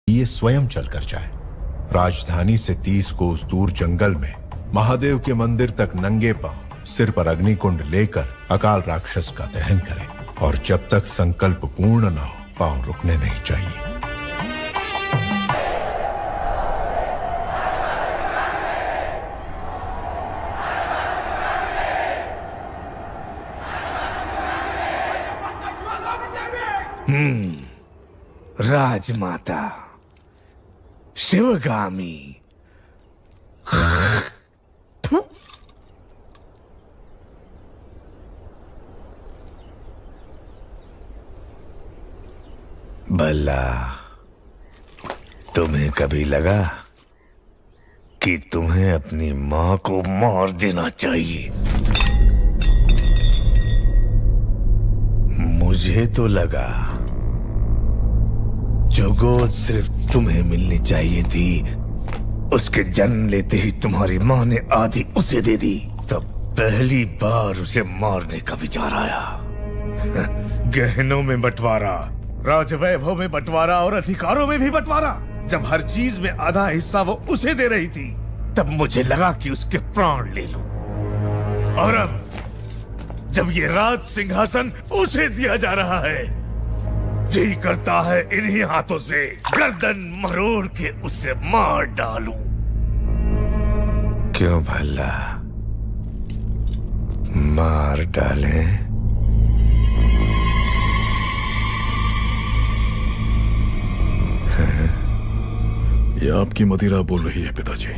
ये स्वयं चलकर जाए। राजधानी से 30 कोस दूर जंगल में महादेव के मंदिर तक नंगे पांव सिर पर अग्निकुंड लेकर अकाल राक्षस का दहन करें, और जब तक संकल्प पूर्ण न हो पांव रुकने नहीं चाहिए। राजमाता शिवगामी। भला तुम्हें कभी लगा कि तुम्हें अपनी मां को मार देना चाहिए? मुझे तो लगा जो गोद सिर्फ तुम्हें मिलनी चाहिए थी, उसके जन्म लेते ही तुम्हारी मां ने आधी उसे दे दी। तब पहली बार उसे मारने का विचार आया। गहनों में बंटवारा, राजवैभव में बंटवारा और अधिकारों में भी बंटवारा। जब हर चीज में आधा हिस्सा वो उसे दे रही थी, तब मुझे लगा कि उसके प्राण ले लूं। और अब जब ये राज सिंहासन उसे दिया जा रहा है, जी करता है इन्हीं हाथों से गर्दन मरोड़ के उसे मार डालूं। क्यों भला मार डालें? ये आपकी मदिरा बोल रही है पिताजी।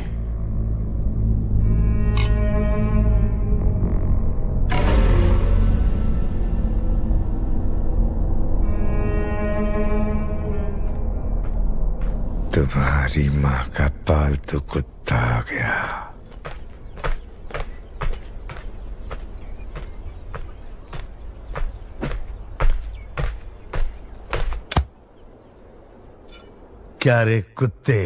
तुम्हारी माँ का पालतू कुत्ता आ गया। क्या रे कुत्ते?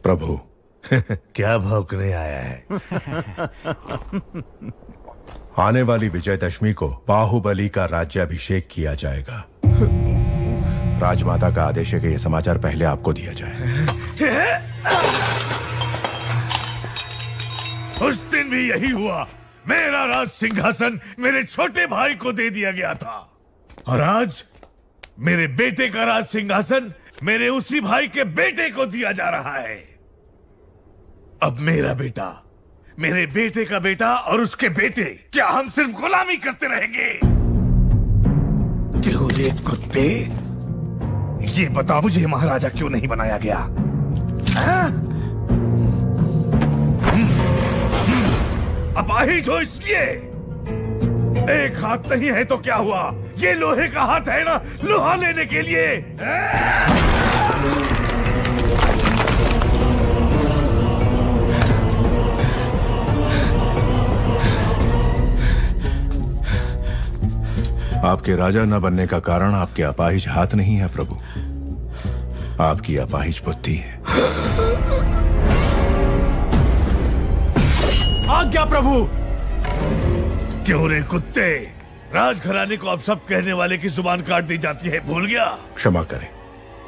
प्रभु क्या भौंकने आया है? आने वाली विजयदशमी को बाहुबली का राज्याभिषेक किया जाएगा। राजमाता का आदेश है कि यह समाचार पहले आपको दिया जाए। उस दिन भी यही हुआ। मेरा राज सिंहासन मेरे छोटे भाई को दे दिया गया था, और आज मेरे बेटे का राज सिंहासन मेरे उसी भाई के बेटे को दिया जा रहा है। अब मेरा बेटा, मेरे बेटे का बेटा और उसके बेटे, क्या हम सिर्फ गुलामी करते रहेंगे? क्यों रे कुत्ते? ये बता, मुझे महाराजा क्यों नहीं बनाया गया? अपाहिज हो इसलिए। एक हाथ नहीं है तो क्या हुआ? ये लोहे का हाथ है ना, लोहा लेने के लिए। आपके राजा न बनने का कारण आपके अपाहिज हाथ नहीं है प्रभु, आपकी अपाहिज बुद्धि है। आज्ञा प्रभु। क्यों रे कुत्ते? राजघराने को अब सब कहने वाले की जुबान काट दी जाती है, भूल गया? क्षमा करें,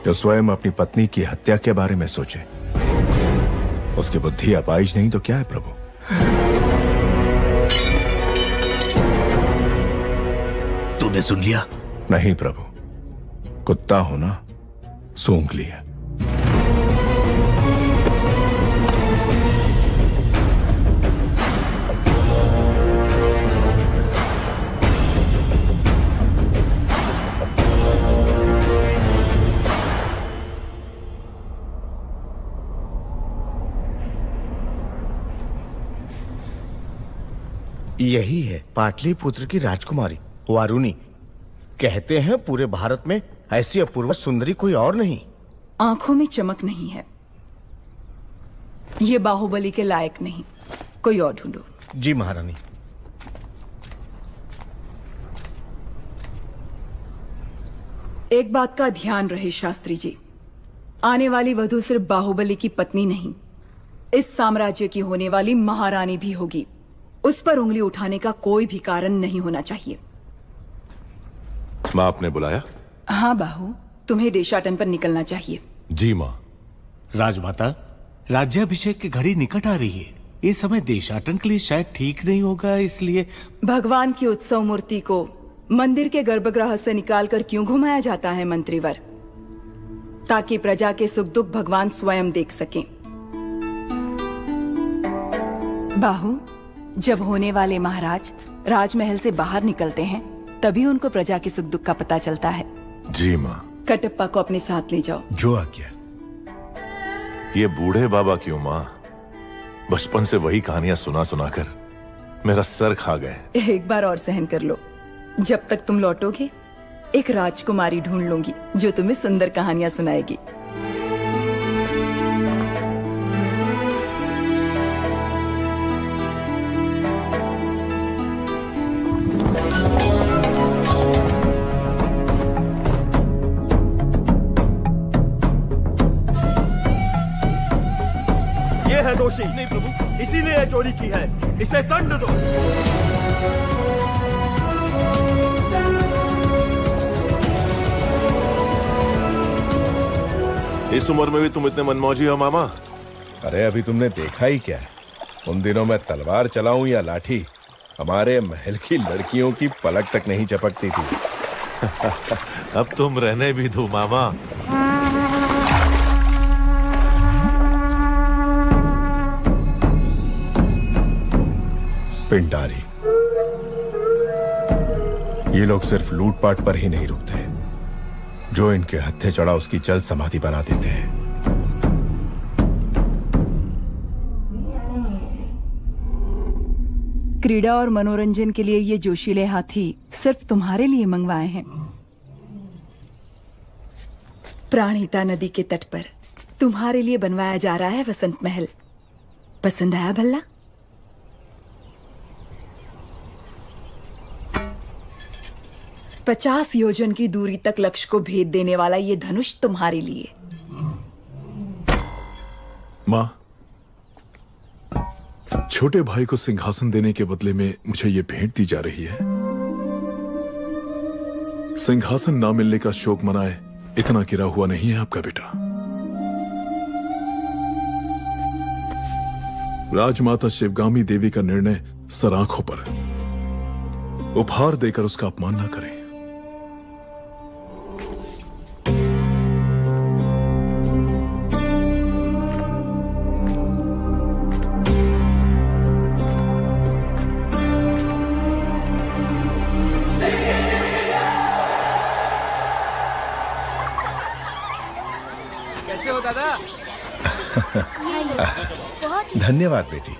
जो स्वयं अपनी पत्नी की हत्या के बारे में सोचे, उसकी बुद्धि अपाहिज नहीं तो क्या है प्रभु? तूने सुन लिया? नहीं प्रभु, कुत्ता होना सूंघ लिया। यही है पाटलिपुत्र की राजकुमारी वारुणी। कहते हैं पूरे भारत में ऐसी अपूर्व सुंदरी कोई और नहीं। आंखों में चमक नहीं है, ये बाहुबली के लायक नहीं। कोई और ढूंढो। जी महारानी। एक बात का ध्यान रहे शास्त्री जी, आने वाली वधू सिर्फ बाहुबली की पत्नी नहीं, इस साम्राज्य की होने वाली महारानी भी होगी। उस पर उंगली उठाने का कोई भी कारण नहीं होना चाहिए। मां, आपने बुलाया? हाँ बाहु, तुम्हें देशाटन पर निकलना चाहिए। जी मां। राजमाता, राज्याभिषेक की घड़ी निकट आ रही है। ये समय देशाटन के लिए शायद ठीक नहीं होगा, इसलिए भगवान की उत्सव मूर्ति को मंदिर के गर्भगृह से निकालकर क्यों घुमाया जाता है मंत्रीवर? ताकि प्रजा के सुख दुख भगवान स्वयं देख सकें। बाहु, जब होने वाले महाराज राजमहल से बाहर निकलते हैं तभी उनको प्रजा के सुख दुख का पता चलता है। जी मां। कटप्पा को अपने साथ ले जाओ। जो आज्ञा। ये बूढ़े बाबा क्यों मां? बचपन से वही कहानियां सुना सुना कर मेरा सर खा गए। एक बार और सहन कर लो। जब तक तुम लौटोगे एक राजकुमारी ढूंढ लूंगी जो तुम्हें सुंदर कहानियां सुनाएगी। ये है दोषी। नहीं प्रभु, इसीलिए चोरी की है, इसे दंड दो। इस उम्र में भी तुम इतने मनमौजी हो मामा? अरे अभी तुमने देखा ही क्या है? उन दिनों में तलवार चलाऊं या लाठी, हमारे महल की लड़कियों की पलक तक नहीं चपकती थी। अब तुम रहने भी दो मामा। पिंडारी, ये लोग सिर्फ लूटपाट पर ही नहीं रुकते, जो इनके हत्थे चढ़ा उसकी जल समाधि बना देते हैं। क्रीड़ा और मनोरंजन के लिए ये जोशीले हाथी सिर्फ तुम्हारे लिए मंगवाए हैं। प्राणहिता नदी के तट पर तुम्हारे लिए बनवाया जा रहा है वसंत महल। पसंद आया भल्ला? 50 योजन की दूरी तक लक्ष्य को भेद देने वाला ये धनुष तुम्हारे लिए। माँ, छोटे भाई को सिंहासन देने के बदले में मुझे ये भेंट दी जा रही है। सिंहासन ना मिलने का शोक मनाए इतना गिरा हुआ नहीं है आपका बेटा। राजमाता शिवगामी देवी का निर्णय सराखों पर, उपहार देकर उसका अपमान ना करें। कैसे हो दादा? धन्यवाद बेटी।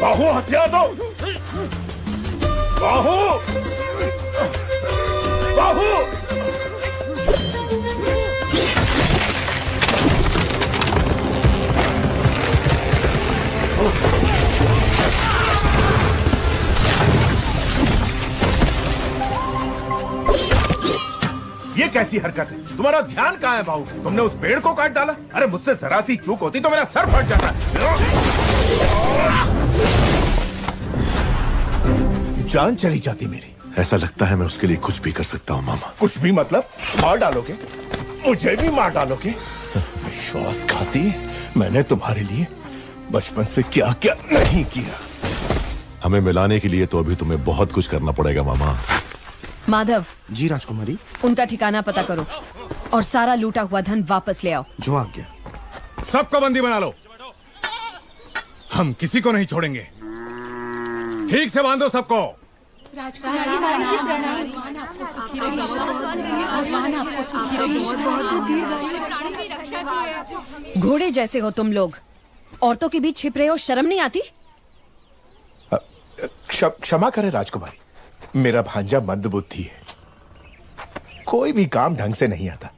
बाहु हथियार दो। बाहु बाहु ये कैसे कैसी हरकत है? तुम्हारा ध्यान कहाँ है बाबू? तुमने उस पेड़ को काट डाला। अरे मुझसे जरा सी चूक होती तो मेरा सर फट जाता। जान चली जाती मेरी। ऐसा लगता है मैं उसके लिए कुछ भी कर सकता हूँ मामा। कुछ भी मतलब? मार डालोगे? मुझे भी मार डालोगे? विश्वासघाती, मैंने तुम्हारे लिए बचपन से क्या क्या नहीं किया। हमें मिलाने के लिए तो अभी तुम्हें बहुत कुछ करना पड़ेगा मामा। माधव। जी राजकुमारी। उनका ठिकाना पता करो और सारा लूटा हुआ धन वापस ले आओ। जो आज्ञा। सबको बंदी बना लो। हम किसी को नहीं छोड़ेंगे। ठीक से बांधो सबको। घोड़े जैसे हो तुम लोग, औरतों के बीच छिप रहे हो, शर्म नहीं आती? क्षमा करें राजकुमारी, मेरा भांजा मंदबुद्धि है, कोई भी काम ढंग से नहीं आता,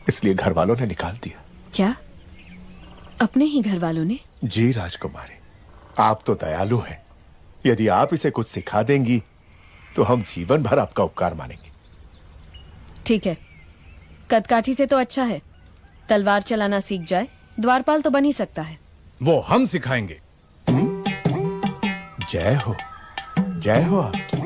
इसलिए घर वालों ने निकाल दिया। क्या? अपने ही घर वालों ने? जी राजकुमारी, आप तो दयालु हैं। यदि आप इसे कुछ सिखा देंगी तो हम जीवन भर आपका उपकार मानेंगे। ठीक है, कदकाठी से तो अच्छा है, तलवार चलाना सीख जाए, द्वारपाल तो बन ही सकता है। वो हम सिखाएंगे। जय हो, जय हो आपकी।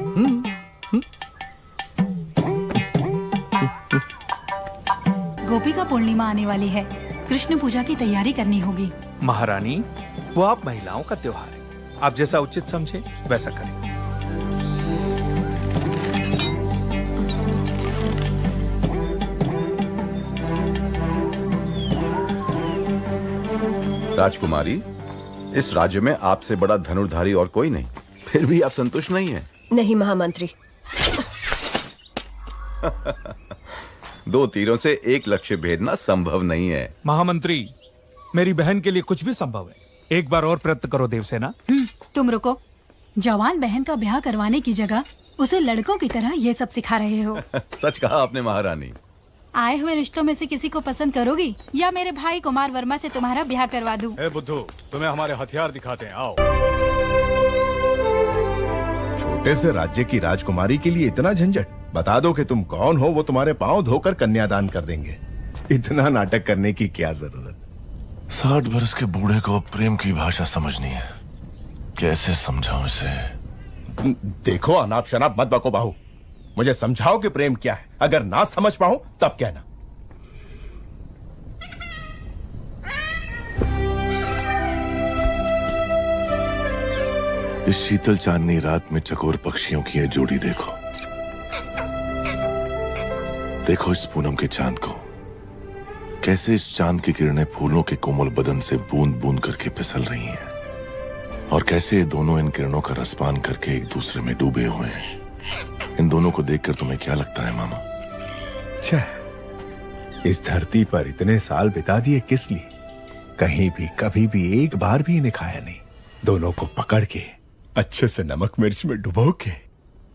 गोपिका पूर्णिमा आने वाली है, कृष्ण पूजा की तैयारी करनी होगी। महारानी, वो आप महिलाओं का त्योहार है, आप जैसा उचित समझे वैसा करें। राजकुमारी, इस राज्य में आपसे बड़ा धनुर्धारी और कोई नहीं, फिर भी आप संतुष्ट नहीं हैं? नहीं महामंत्री। 2 तीरों से एक लक्ष्य भेदना संभव नहीं है। महामंत्री, मेरी बहन के लिए कुछ भी संभव है, एक बार और प्रयत्न करो देवसेना। तुम रुको, जवान बहन का ब्याह करवाने की जगह उसे लड़कों की तरह ये सब सिखा रहे हो। सच कहा आपने महारानी। आए हुए रिश्तों में से किसी को पसंद करोगी या मेरे भाई कुमार वर्मा से तुम्हारा ब्याह करवा दूं? ए बुद्धू, तुम्हें हमारे हथियार दिखाते हैं, आओ। छोटे से राज्य की राजकुमारी के लिए इतना झंझट? बता दो कि तुम कौन हो, वो तुम्हारे पांव धोकर कन्यादान कर देंगे। इतना नाटक करने की क्या जरूरत? 60 बरस के बूढ़े को प्रेम की भाषा समझनी है, कैसे समझाऊं इसे? देखो, अनाप शनाप मत बको बाहू, मुझे समझाओ कि प्रेम क्या है। अगर ना समझ पाऊं तब कहना। इस शीतल चांदनी रात में चकोर पक्षियों की यह जोड़ी देखो, देखो इस पूनम के चांद को, कैसे इस चांद की किरणें फूलों के कोमल बदन से बूंद बूंद करके फिसल रही हैं, और कैसे ये दोनों इन किरणों का रसपान करके एक दूसरे में डूबे हुए हैं। इन दोनों को देखकर तुम्हें क्या लगता है मामा? इस धरती पर इतने साल बिता दिए किस लिए? कहीं भी कभी भी एक बार भी इन्हें खाया नहीं। दोनों को पकड़ के अच्छे से नमक मिर्च में डुबो के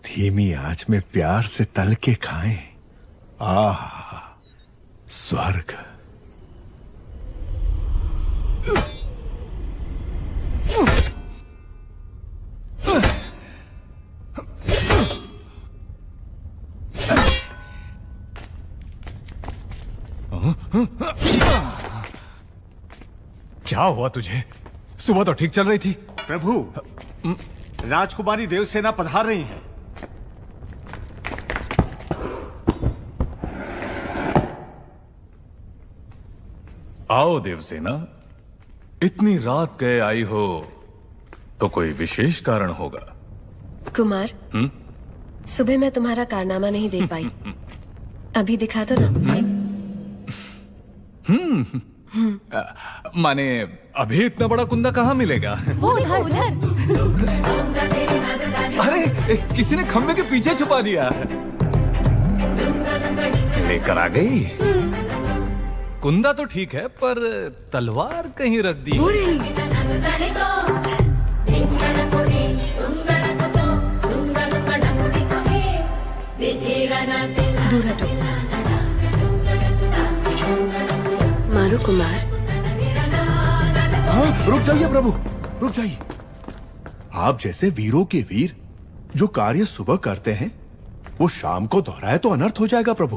धीमी आंच में प्यार से तल के खाएं। आह, स्वर्ग। क्या हुआ तुझे? सुबह तो ठीक चल रही थी। प्रभु, राजकुमारी देवसेना पधार रही हैं। आओ देवसेना, इतनी रात गए आई हो तो कोई विशेष कारण होगा। कुमार, सुबह मैं तुम्हारा कारनामा नहीं देख पाई, अभी दिखा दो ना। माने अभी इतना बड़ा कुंदा कहाँ मिलेगा? वो उधर। अरे किसी ने खंबे के पीछे छुपा दिया। लेकर आ गई। कुंदा तो ठीक है, पर तलवार कहीं रख दी। दूर हटो। मारो कुमार। हाँ, रुक जाइए प्रभु, रुक जाइए। आप जैसे वीरों के वीर जो कार्य सुबह करते हैं वो शाम को दोहराए तो अनर्थ हो जाएगा प्रभु।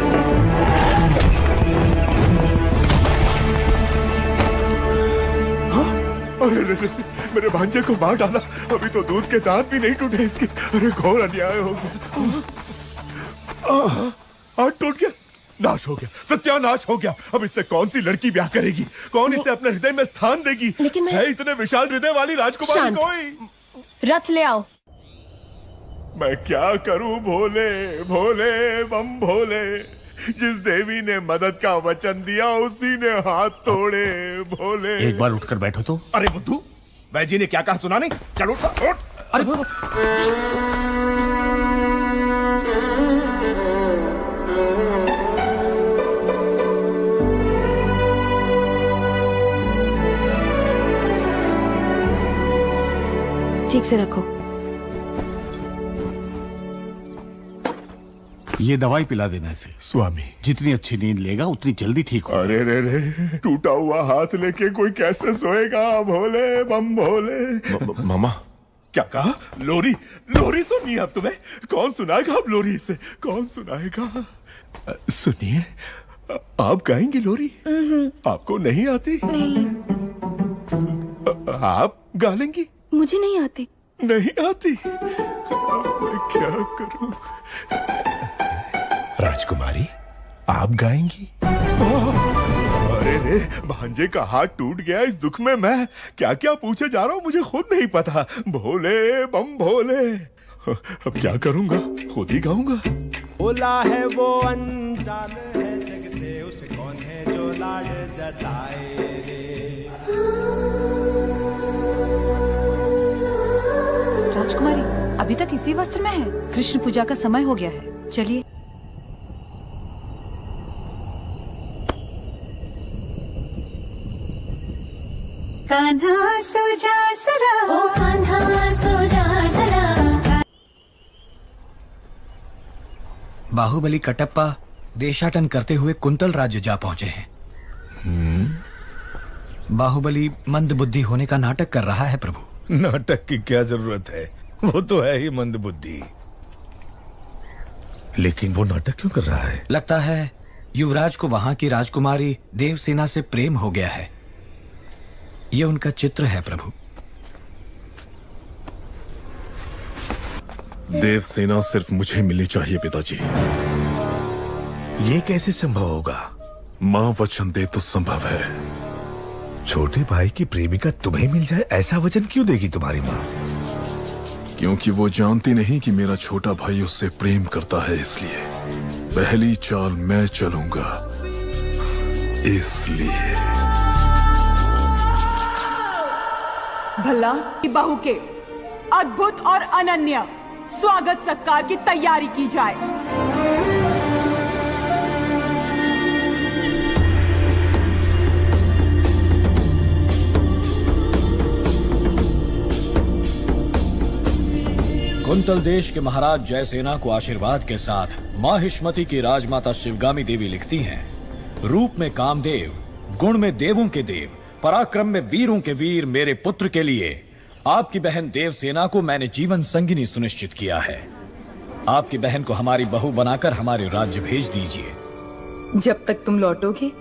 अरे रे, मेरे भांजे को मार डाला। अभी तो दूध के दांत भी नहीं टूटे इसके। अरे घोर अन्याय हो गया। हाथ टूट गया, नाश हो गया, सत्यानाश हो गया। अब इससे कौन सी लड़की ब्याह करेगी? कौन इसे अपने हृदय में स्थान देगी? लेकिन मैं... है इतने विशाल हृदय वाली राजकुमारी कोई? रथ ले आओ। मैं क्या करूं भोले भोले बम भोले। जिस देवी ने मदद का वचन दिया उसी ने हाथ तोड़े भोले। एक बार उठकर बैठो तो। अरे बुद्धू, वैजी ने क्या कहा सुना नहीं? चलो उठ। अरे ठीक से रखो। ये दवाई पिला देना इसे। स्वामी, जितनी अच्छी नींद लेगा उतनी जल्दी ठीक हो। अरे रे रे, टूटा हुआ हाथ लेके कोई कैसे सोएगा भोले बम भोले। मामा क्या कहा? लोरी? लोरी सुनिए अब तुम्हें। कौन सुनाएगा अब लोरी इसे? कौन सुनाएगा? सुनिए, आप गाएंगे लोरी? आपको नहीं आती? नहीं। आप गा लेंगी? मुझे नहीं आती। नहीं आती? मैं क्या करूं? राजकुमारी, आप गाएंगी? अरे रे, भांजे का हाथ टूट गया। इस दुख में मैं क्या क्या पूछे जा रहा हूँ मुझे खुद नहीं पता। भोले बम भोले। अब क्या करूंगा? खुद ही गाऊंगा। भोला है वो अनजान है जग से, उसे कौन है जो लाज जताए रे। राजकुमारी अभी तक इसी वस्त्र में है। कृष्ण पूजा का समय हो गया है, चलिए। कान्हा सो जा सरा, ओ कान्हा सो जा सरा। बाहुबली कटप्पा देशाटन करते हुए कुंतल राज्य जा पहुंचे हैं। बाहुबली मंद बुद्धि होने का नाटक कर रहा है प्रभु। नाटक की क्या जरूरत है? वो तो है ही मंद बुद्धि। लेकिन वो नाटक क्यों कर रहा है? लगता है युवराज को वहां की राजकुमारी देवसेना से प्रेम हो गया है। ये उनका चित्र है प्रभु। देवसेना सिर्फ मुझे मिलनी चाहिए पिताजी। ये कैसे संभव होगा? माँ वचन दे तो संभव है। छोटे भाई की प्रेमिका तुम्हें मिल जाए, ऐसा वचन क्यों देगी तुम्हारी माँ? क्योंकि वो जानती नहीं कि मेरा छोटा भाई उससे प्रेम करता है, इसलिए पहली चाल मैं चलूंगा। इसलिए भला की बहू के अद्भुत और अनन्य स्वागत सत्कार की तैयारी की जाए। कुंतल देश के महाराज जयसेना को आशीर्वाद के साथ माहिष्मति की राजमाता शिवगामी देवी लिखती हैं, रूप में कामदेव, गुण में देवों के देव, पराक्रम में वीरों के वीर मेरे पुत्र के लिए आपकी बहन देवसेना को मैंने जीवन संगिनी सुनिश्चित किया है। आपकी बहन को हमारी बहू बनाकर हमारे राज्य भेज दीजिए। जब तक तुम लौटोगे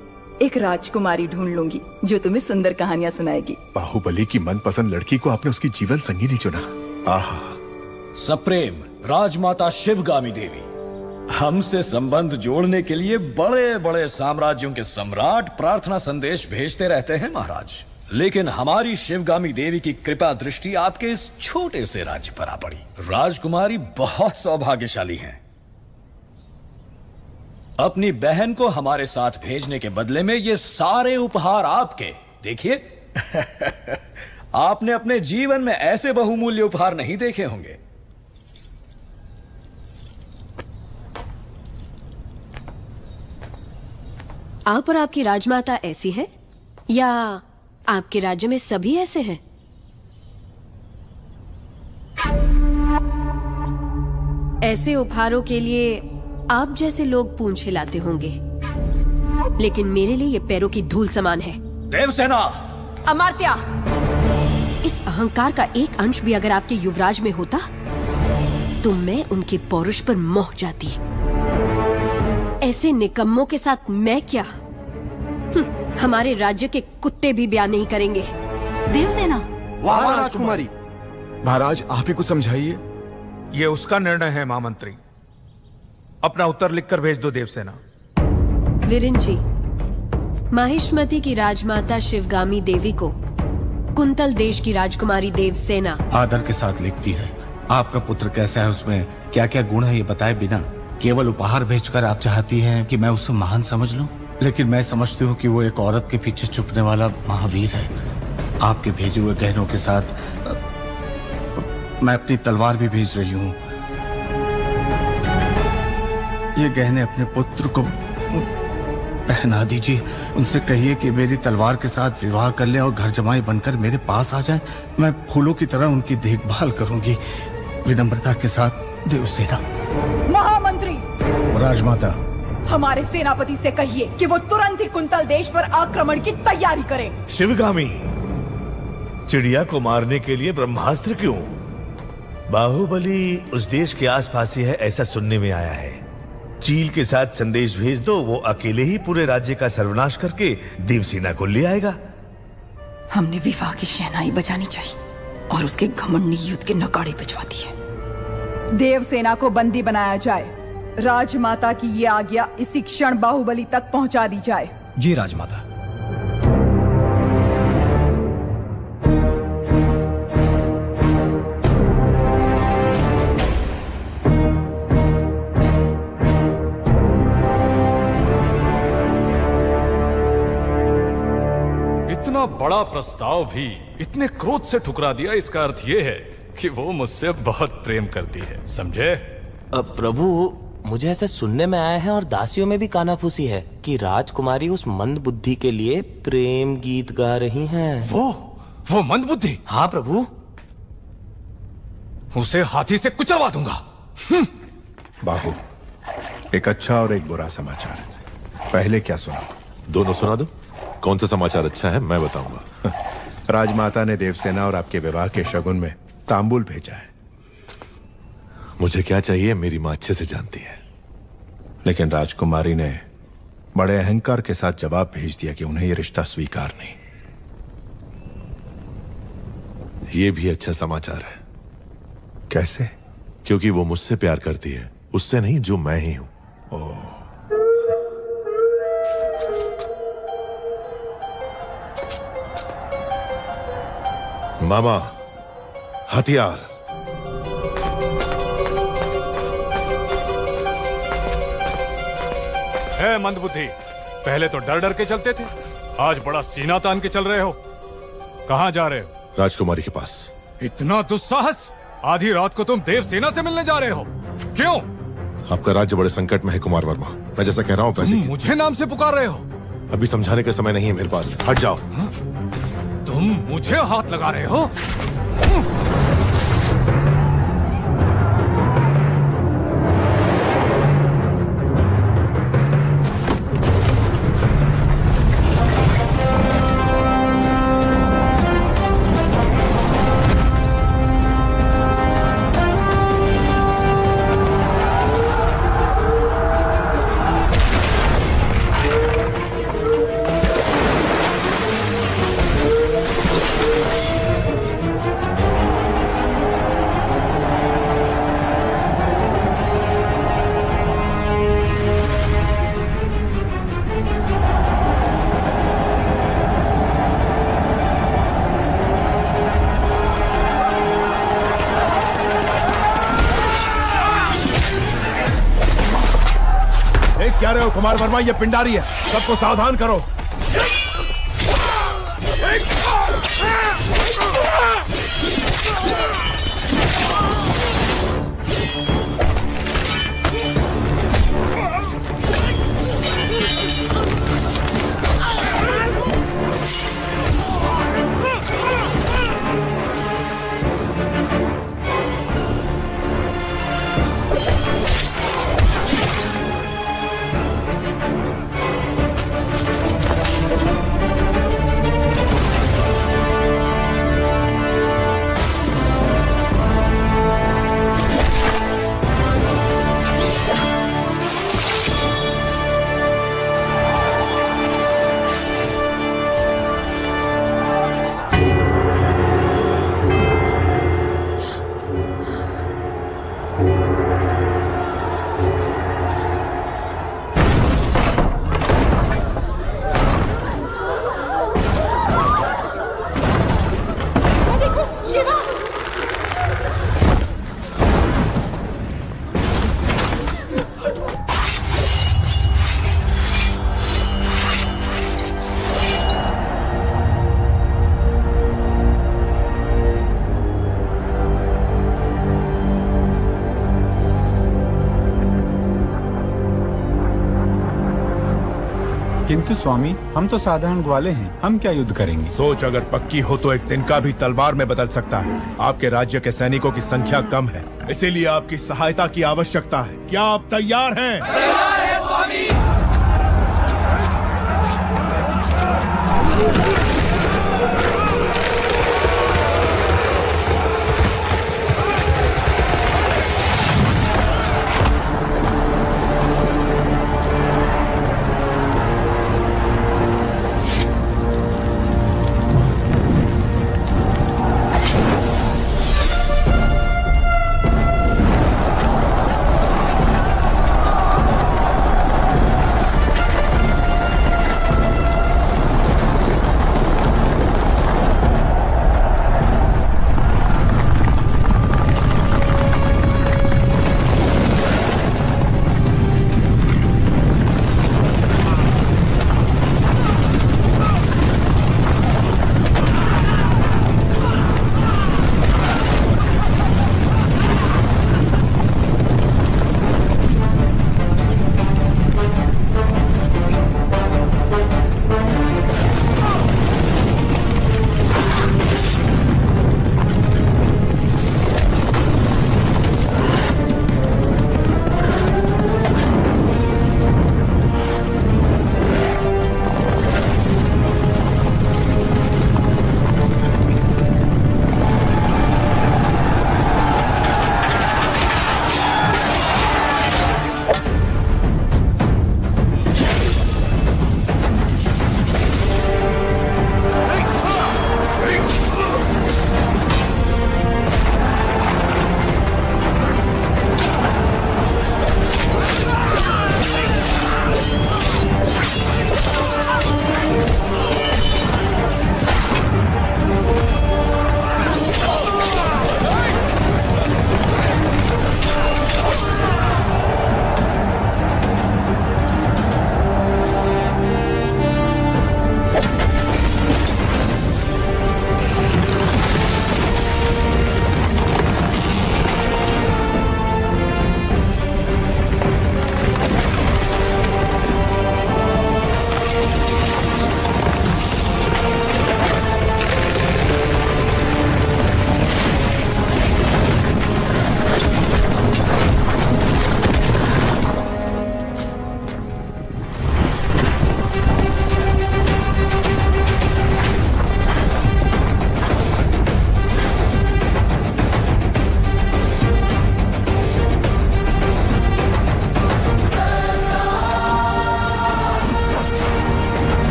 एक राजकुमारी ढूंढ लूंगी जो तुम्हें सुंदर कहानियां सुनाएगी। बाहुबली की मनपसंद लड़की को आपने उसकी जीवन संगिनी चुना। आहा। सप्रेम राजमाता शिवगामी देवी, हमसे संबंध जोड़ने के लिए बड़े बड़े साम्राज्यों के सम्राट प्रार्थना संदेश भेजते रहते हैं महाराज, लेकिन हमारी शिवगामी देवी की कृपा दृष्टि आपके इस छोटे से राज्य पर आ पड़ी। राजकुमारी बहुत सौभाग्यशाली हैं। अपनी बहन को हमारे साथ भेजने के बदले में ये सारे उपहार आपके। देखिए आपने अपने जीवन में ऐसे बहुमूल्य उपहार नहीं देखे होंगे। आप और आपकी राजमाता ऐसी है या आपके राज्य में सभी ऐसे हैं? ऐसे उपहारों के लिए आप जैसे लोग पूंछ हिलाते होंगे, लेकिन मेरे लिए ये पैरों की धूल समान है। देवसेना! अमात्या! इस अहंकार का एक अंश भी अगर आपके युवराज में होता तो मैं उनके पौरुष पर मोह जाती। ऐसे निकम्मों के साथ मैं क्या? हमारे राज्य के कुत्ते भी ब्याह नहीं करेंगे। देवसेना। वाह राजकुमारी। महाराज आप ही को समझाइए। ये उसका निर्णय है महामंत्री। अपना उत्तर लिखकर भेज दो देवसेना। वीरेन जी, माहिष्मति की राजमाता शिवगामी देवी को कुंतल देश की राजकुमारी देवसेना आदर के साथ लिखती है। आपका पुत्र कैसा है, उसमें क्या क्या गुण है, ये बताए बिना केवल उपहार भेजकर आप चाहती हैं कि मैं उसे महान समझ लूं। लेकिन मैं समझती हूँ कि वो एक औरत के पीछे छुपने वाला महावीर है। आपके भेजे हुए गहनों के साथ मैं अपनी तलवार भी भेज रही हूँ। ये गहने अपने पुत्र को पहना दीजिए। उनसे कहिए कि मेरी तलवार के साथ विवाह कर लें और घर जमाई बनकर मेरे पास आ जाएं। मैं फूलों की तरह उनकी देखभाल करूंगी। विनम्रता के साथ देवसेना। महामंत्री, राजमाता, हमारे सेनापति से कहिए कि वो तुरंत ही कुंतल देश पर आक्रमण की तैयारी करें। शिवगामी, चिड़िया को मारने के लिए ब्रह्मास्त्र क्यों? बाहुबली उस देश के आसपास ही है, ऐसा सुनने में आया है। चील के साथ संदेश भेज दो, वो अकेले ही पूरे राज्य का सर्वनाश करके देवसेना को ले आएगा। हमने विवाह की शहनाई बजानी चाहिए और उसके घमंडी युद्ध के नगाड़े बजवा दिए। देवसेना को बंदी बनाया जाए। राजमाता की ये आज्ञा इसी क्षण बाहुबली तक पहुंचा दी जाए। जी राजमाता। इतना बड़ा प्रस्ताव भी इतने क्रोध से ठुकरा दिया, इसका अर्थ ये है कि वो मुझसे बहुत प्रेम करती है, समझे? प्रभु, मुझे ऐसे सुनने में आया है और दासियों में भी कानाफूसी है कि राजकुमारी उस मंद बुद्धि के लिए प्रेम गीत गा रही हैं। वो मंद बुद्धि? हाँ प्रभु। उसे हाथी से कुचलवा दूंगा। बाहु, एक अच्छा और एक बुरा समाचार। पहले क्या सुना? दोनों सुना दो। कौन सा समाचार अच्छा है मैं बताऊंगा। राजमाता ने देवसेना और आपके विवाह के शगुन में तांबूल भेजा है। मुझे क्या चाहिए मेरी मां अच्छे से जानती है। लेकिन राजकुमारी ने बड़े अहंकार के साथ जवाब भेज दिया कि उन्हें यह रिश्ता स्वीकार नहीं। यह भी अच्छा समाचार है। कैसे? क्योंकि वो मुझसे प्यार करती है, उससे नहीं जो मैं ही हूं। ओह, मामा, हथियार। है मंदबुद्धि, पहले तो डर डर के चलते थे, आज बड़ा सीना तान के चल रहे हो। कहां जा रहे हो? राजकुमारी के पास। इतना दुस्साहस? आधी रात को तुम देवसेना से मिलने जा रहे हो? क्यों? आपका राज्य बड़े संकट में है कुमार वर्मा। मैं जैसा कह रहा हूं पैसे मुझे नाम से पुकार रहे हो? अभी समझाने का समय नहीं है मेरे पास। हट जाओ। तुम मुझे हाथ लगा रहे हो? क्या रहे हो कुमार वर्मा? ये पिंडारी है, सबको सावधान करो। किंतु स्वामी, हम तो साधारण ग्वाले हैं, हम क्या युद्ध करेंगे? सोच अगर पक्की हो तो एक तिनका भी तलवार में बदल सकता है। आपके राज्य के सैनिकों की संख्या कम है, इसीलिए आपकी सहायता की आवश्यकता है। क्या आप तैयार हैं? तैयार है स्वामी।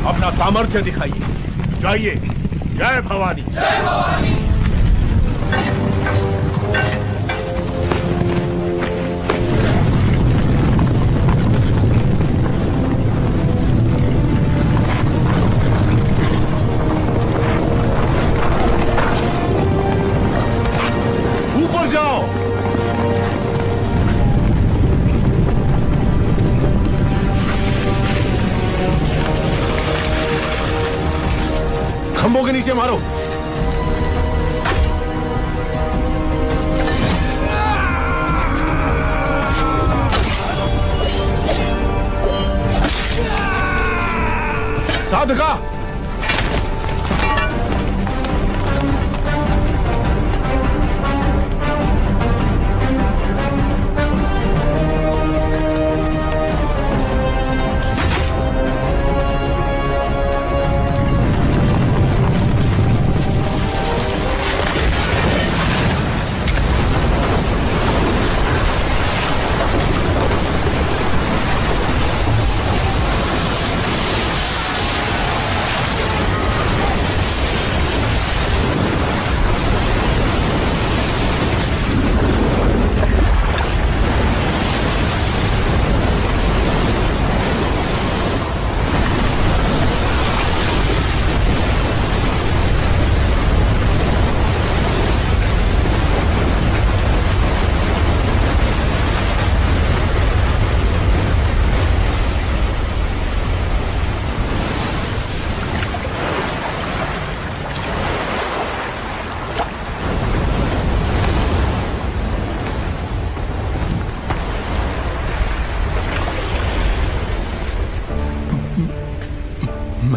अपना सामर्थ्य दिखाइए। जाइए। जय भवानी। जय भवानी। ऊपर जाओ। खंभों के नीचे मारो। साधका।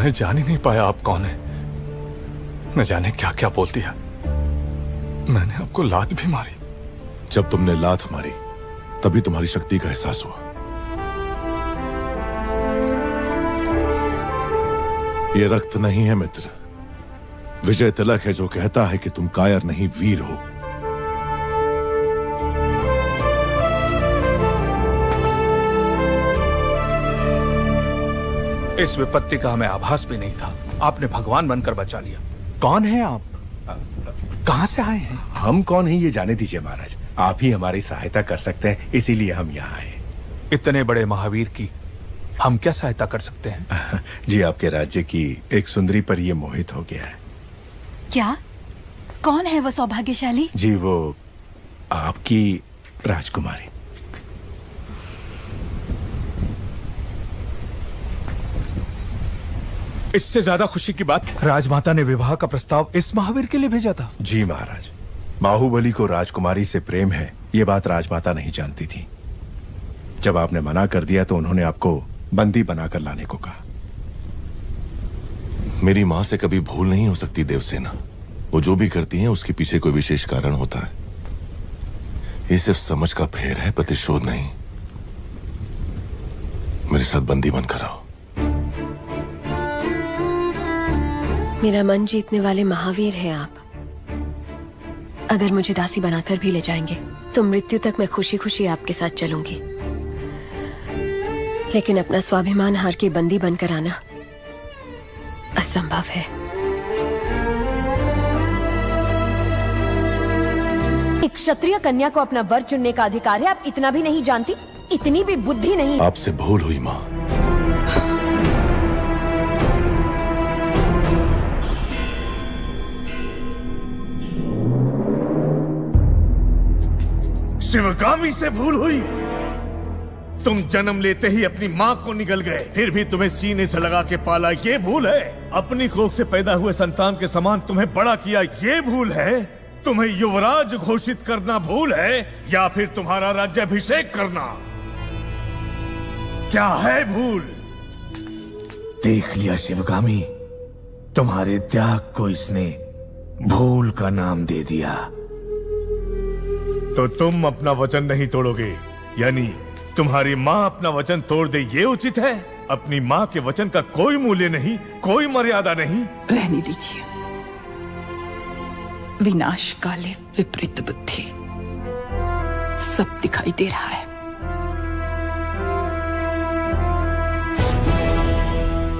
मैं जान ही नहीं पाया आप कौन है। न जाने क्या क्या बोल दिया। मैंने आपको लात भी मारी। जब तुमने लात मारी तभी तुम्हारी शक्ति का एहसास हुआ। ये रक्त नहीं है मित्र, विजय तिलक है जो कहता है कि तुम कायर नहीं वीर हो। इस विपत्ति का हमें आभास भी नहीं था, आपने भगवान बनकर बचा लिया। कौन है आप? कहां से आए हैं? हम कौन हैं ये जाने दीजिए महाराज। आप ही हमारी सहायता कर सकते हैं, इसीलिए हम यहाँ आए। इतने बड़े महावीर की हम क्या सहायता कर सकते हैं? जी, आपके राज्य की एक सुंदरी पर ये मोहित हो गया है। क्या? कौन है वो सौभाग्यशाली? जी, वो आपकी राजकुमारी। इससे ज्यादा खुशी की बात, राजमाता ने विवाह का प्रस्ताव इस महावीर के लिए भेजा था। जी महाराज, बाहुबली को राजकुमारी से प्रेम है ये बात राजमाता नहीं जानती थी। जब आपने मना कर दिया तो उन्होंने आपको बंदी बनाकर लाने को कहा। मेरी मां से कभी भूल नहीं हो सकती देवसेना। वो जो भी करती हैं उसके पीछे कोई विशेष कारण होता है। ये सिर्फ समझ का फेर है, प्रतिशोध नहीं। मेरे साथ बंदी बनकर आओ। मेरा मन जीतने वाले महावीर हैं आप। अगर मुझे दासी बनाकर भी ले जाएंगे तो मृत्यु तक मैं खुशी खुशी आपके साथ चलूंगी, लेकिन अपना स्वाभिमान हार के बंदी बनकर आना असंभव है। एक क्षत्रिय कन्या को अपना वर चुनने का अधिकार है, आप इतना भी नहीं जानती? इतनी भी बुद्धि नहीं? आपसे भूल हुई मां। शिवगामी से भूल हुई? तुम जन्म लेते ही अपनी माँ को निगल गए, फिर भी तुम्हें सीने से लगा के पाला, ये भूल है? अपनी कोख से पैदा हुए संतान के समान तुम्हें बड़ा किया, ये भूल है? तुम्हें युवराज घोषित करना भूल है, या फिर तुम्हारा राज्याभिषेक करना? क्या है भूल? देख लिया शिवगामी, तुम्हारे त्याग को इसने भूल का नाम दे दिया। तो तुम अपना वचन नहीं तोड़ोगे, यानी तुम्हारी माँ अपना वचन तोड़ दे, ये उचित है? अपनी माँ के वचन का कोई मूल्य नहीं, कोई मर्यादा नहीं। रहने दीजिए। विनाश काले विपरीत बुद्धि, सब दिखाई दे रहा है।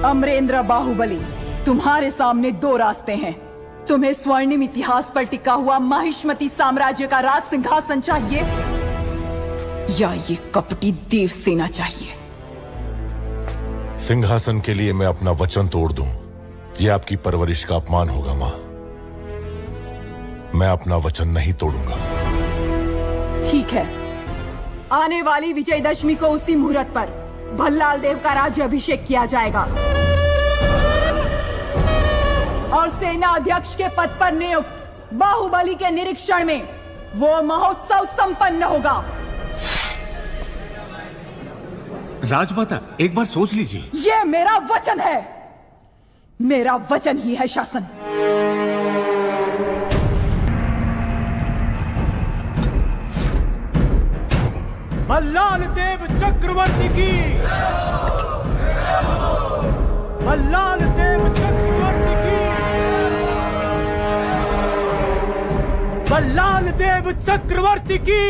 अमरेंद्र बाहुबली, तुम्हारे सामने दो रास्ते हैं। तुम्हें स्वर्णिम इतिहास पर टिका हुआ माहिष्मती साम्राज्य का राज सिंहासन चाहिए, या ये कपटी देवसेना चाहिए? सिंहासन के लिए मैं अपना वचन तोड़ दूं, यह आपकी परवरिश का अपमान होगा मां। मैं अपना वचन नहीं तोड़ूंगा। ठीक है, आने वाली विजयदशमी को उसी मुहूर्त पर भल्लाल देव का राज्याभिषेक किया जाएगा और सेना अध्यक्ष के पद पर नियुक्त बाहुबली के निरीक्षण में वो महोत्सव संपन्न होगा। राजमाता, एक बार सोच लीजिए। ये मेरा वचन है, मेरा वचन ही है शासन। भल्लाल देव चक्रवर्ती की, भल्लाल देव चक्रवर्ती की, भल्लाल देव चक्रवर्ती की।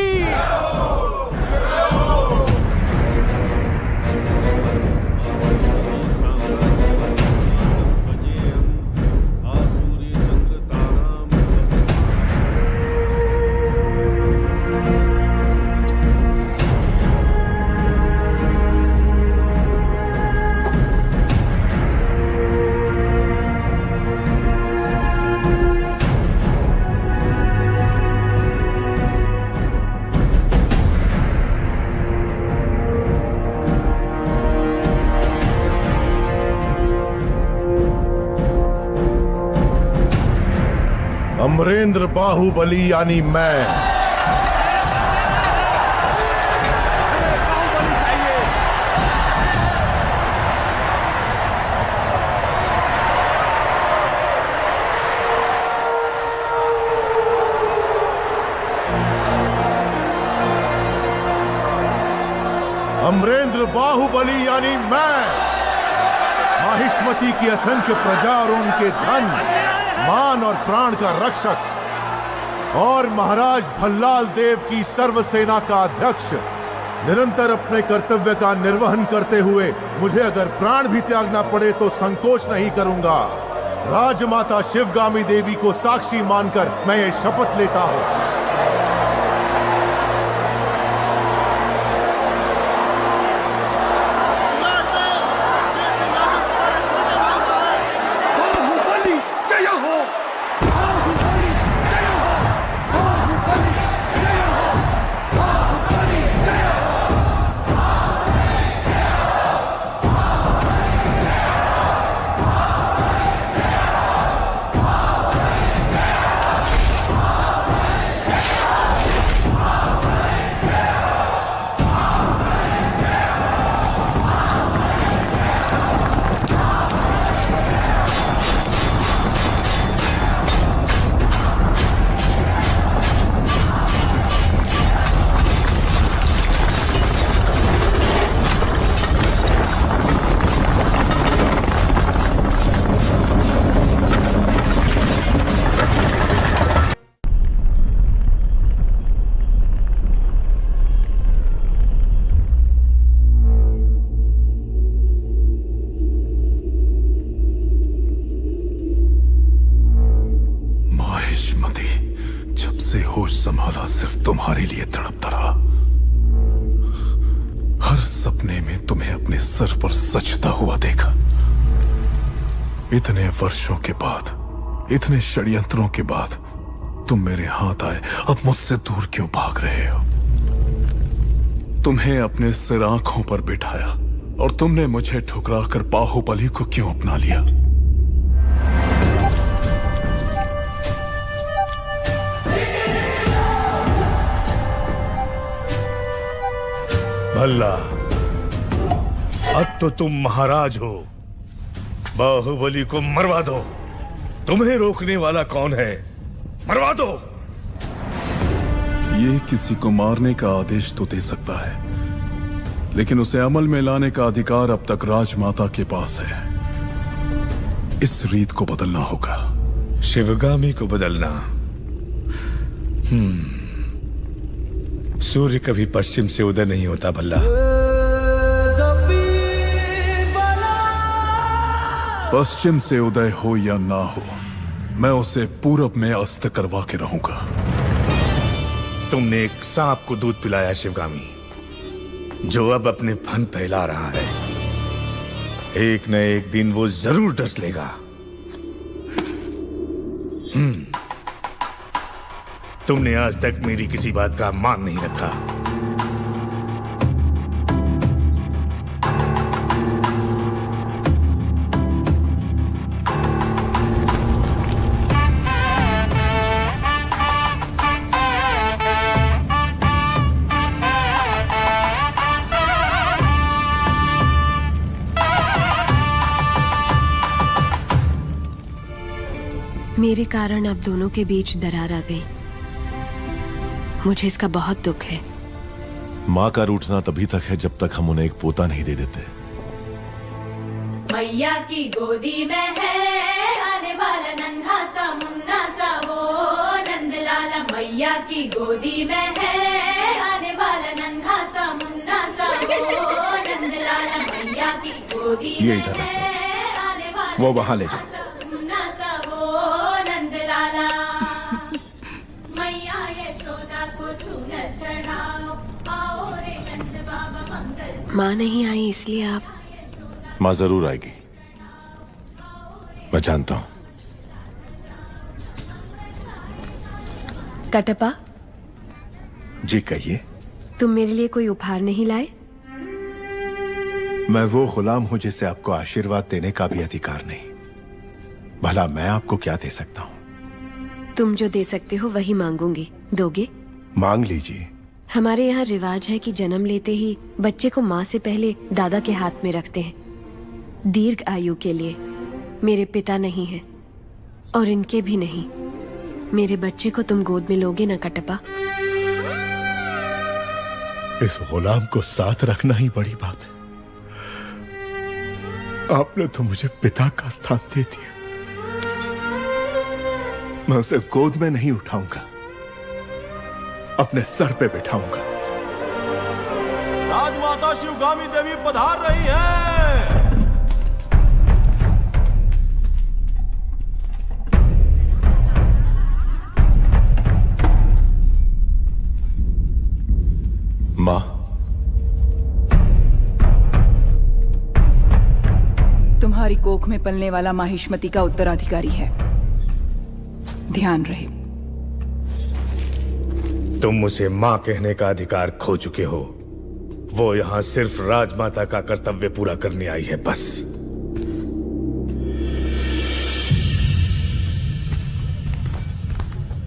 अमरेंद्र बाहुबली यानी मैं अमरेंद्र बाहुबली यानी मैं माहिष्मति की असंख्य प्रजा और उनके धन, मान और प्राण का रक्षक और महाराज भल्लाल देव की सर्वसेना का अध्यक्ष निरंतर अपने कर्तव्य का निर्वहन करते हुए मुझे अगर प्राण भी त्यागना पड़े तो संकोच नहीं करूंगा। राजमाता शिवगामी देवी को साक्षी मानकर मैं ये शपथ लेता हूं। संभाला सिर्फ तुम्हारे लिए तड़पता रहा। हर सपने में तुम्हें अपने सर पर सजता हुआ देखा। इतने वर्षों के बाद, इतने षड्यंत्रों के बाद तुम मेरे हाथ आए, अब मुझसे दूर क्यों भाग रहे हो? तुम्हें अपने सिर आंखों पर बिठाया और तुमने मुझे ठुकराकर बाहुबली को क्यों अपना लिया? भल्ला, अब तो तुम महाराज हो, बाहुबली को मरवा दो। तुम्हें रोकने वाला कौन है? मरवा दो। ये किसी को मारने का आदेश तो दे सकता है, लेकिन उसे अमल में लाने का अधिकार अब तक राजमाता के पास है। इस रीत को बदलना होगा। शिवगामी को बदलना? सूर्य कभी पश्चिम से उदय नहीं होता भल्ला। पश्चिम से उदय हो या ना हो, मैं उसे पूरब में अस्त करवा के रहूंगा। तुमने एक सांप को दूध पिलाया शिवगामी, जो अब अपने फन फैला रहा है। एक न एक दिन वो जरूर डस लेगा। तुमने आज तक मेरी किसी बात का मान नहीं रखा। मेरे कारण अब दोनों के बीच दरार आ गई। मुझे इसका बहुत दुख है। माँ का रूठना तभी तक है जब तक हम उन्हें एक पोता नहीं दे देते। मैया की गोदी में है आने वाला नन्हा सा मुन्ना सा वो नंदलाला। मैया की गोदी में है आने वाला नन्हा सा मुन्ना सा वो नंदलाला। मैया की गोदी ये में इधर है आने वाला वो वहां ले जाओ। मुन्ना सा वो नंदलाला। मैया यशोदा को चूनर चढ़ाओ, आओ रे नंद बाबा मंगल। माँ नहीं आई इसलिए आप? माँ जरूर आएगी, मैं जानता हूं। कटप्पा, जी कहिए। तुम मेरे लिए कोई उपहार नहीं लाए? मैं वो गुलाम हूं जिसे आपको आशीर्वाद देने का भी अधिकार नहीं। भला मैं आपको क्या दे सकता हूं? तुम जो दे सकते हो वही मांगूंगी। दोगे? मांग लीजिए। हमारे यहाँ रिवाज है कि जन्म लेते ही बच्चे को माँ से पहले दादा के हाथ में रखते हैं, दीर्घ आयु के लिए। मेरे पिता नहीं है और इनके भी नहीं। मेरे बच्चे को तुम गोद में लोगे ना कटप्पा? इस गुलाम को साथ रखना ही बड़ी बात है। आपने तो मुझे पिता का स्थान दे दिया। मैं उसे गोद में नहीं उठाऊंगा, अपने सर पे बिठाऊंगा। राजमाता शिवगामी देवी पधार रही है। मां, तुम्हारी कोख में पलने वाला माहिष्मति का उत्तराधिकारी है, ध्यान रहे। तुम उसे मां कहने का अधिकार खो चुके हो। वो यहां सिर्फ राजमाता का कर्तव्य पूरा करने आई है, बस।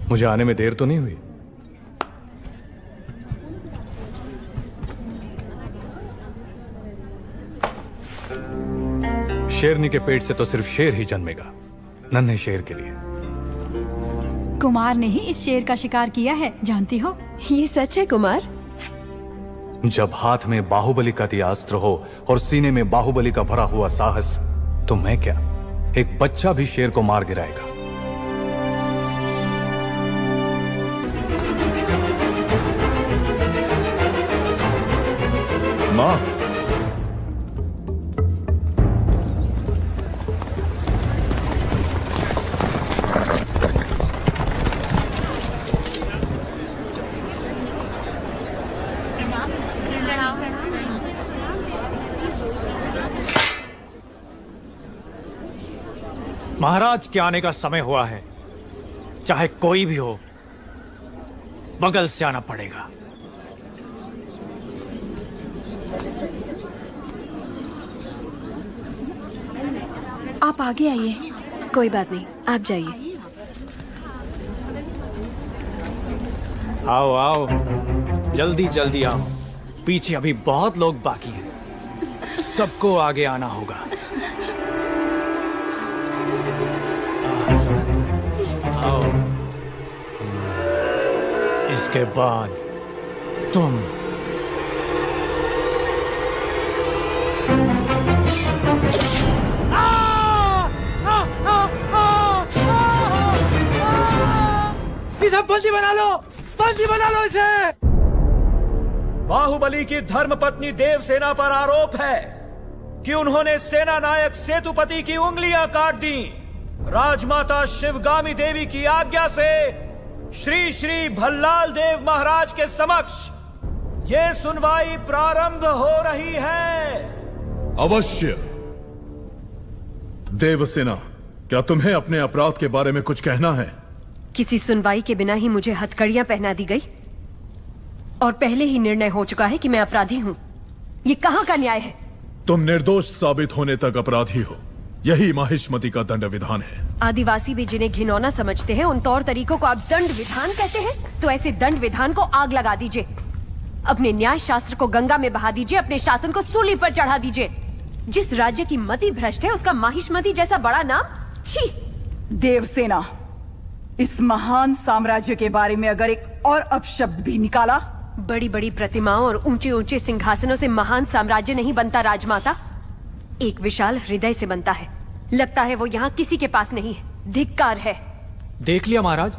मुझे आने में देर तो नहीं हुई? शेरनी के पेट से तो सिर्फ शेर ही जन्मेगा, नन्हे शेर के लिए। कुमार ने ही इस शेर का शिकार किया है, जानती हो? ये सच है कुमार। जब हाथ में बाहुबली का दिया अस्त्र हो और सीने में बाहुबली का भरा हुआ साहस, तो मैं क्या, एक बच्चा भी शेर को मार गिराएगा। मां, महाराज के आने का समय हुआ है। चाहे कोई भी हो, बगल से आना पड़ेगा। आप आगे आइए। कोई बात नहीं, आप जाइए। आओ आओ, जल्दी जल्दी आओ। पीछे अभी बहुत लोग बाकी हैं। सबको आगे आना होगा। आओ। इसके बाद तुम। इसे बंदी बना लो, बंदी बना लो इसे। बाहुबली की धर्मपत्नी देवसेना पर आरोप है कि उन्होंने सेना नायक सेतुपति की उंगलियां काट दी। राजमाता शिवगामी देवी की आज्ञा से श्री श्री भल्लाल देव महाराज के समक्ष ये सुनवाई प्रारंभ हो रही है। अवश्य। देवसेना, क्या तुम्हें अपने अपराध के बारे में कुछ कहना है? किसी सुनवाई के बिना ही मुझे हथकड़ियां पहना दी गई और पहले ही निर्णय हो चुका है कि मैं अपराधी हूं। ये कहां का न्याय है? तुम निर्दोष साबित होने तक अपराधी हो, यही माहिष्मति का दंड विधान है। आदिवासी भी जिन्हें घिनौना समझते हैं, उन तौर तरीकों को आप दंड विधान कहते हैं? तो ऐसे दंड विधान को आग लगा दीजिए। अपने न्याय शास्त्र को गंगा में बहा दीजिए, अपने शासन को सूली पर चढ़ा दीजिए। जिस राज्य की मति भ्रष्ट है, उसका माहिष्मति जैसा बड़ा नाम? छी! देवसेना, इस महान साम्राज्य के बारे में अगर एक और अपशब्द भी निकाला। बड़ी बड़ी प्रतिमाओं और ऊंचे ऊंचे सिंहासनों से महान साम्राज्य नहीं बनता राजमाता, एक विशाल हृदय से बनता है। लगता है वो यहाँ किसी के पास नहीं है। धिक्कार है। देख लिया महाराज,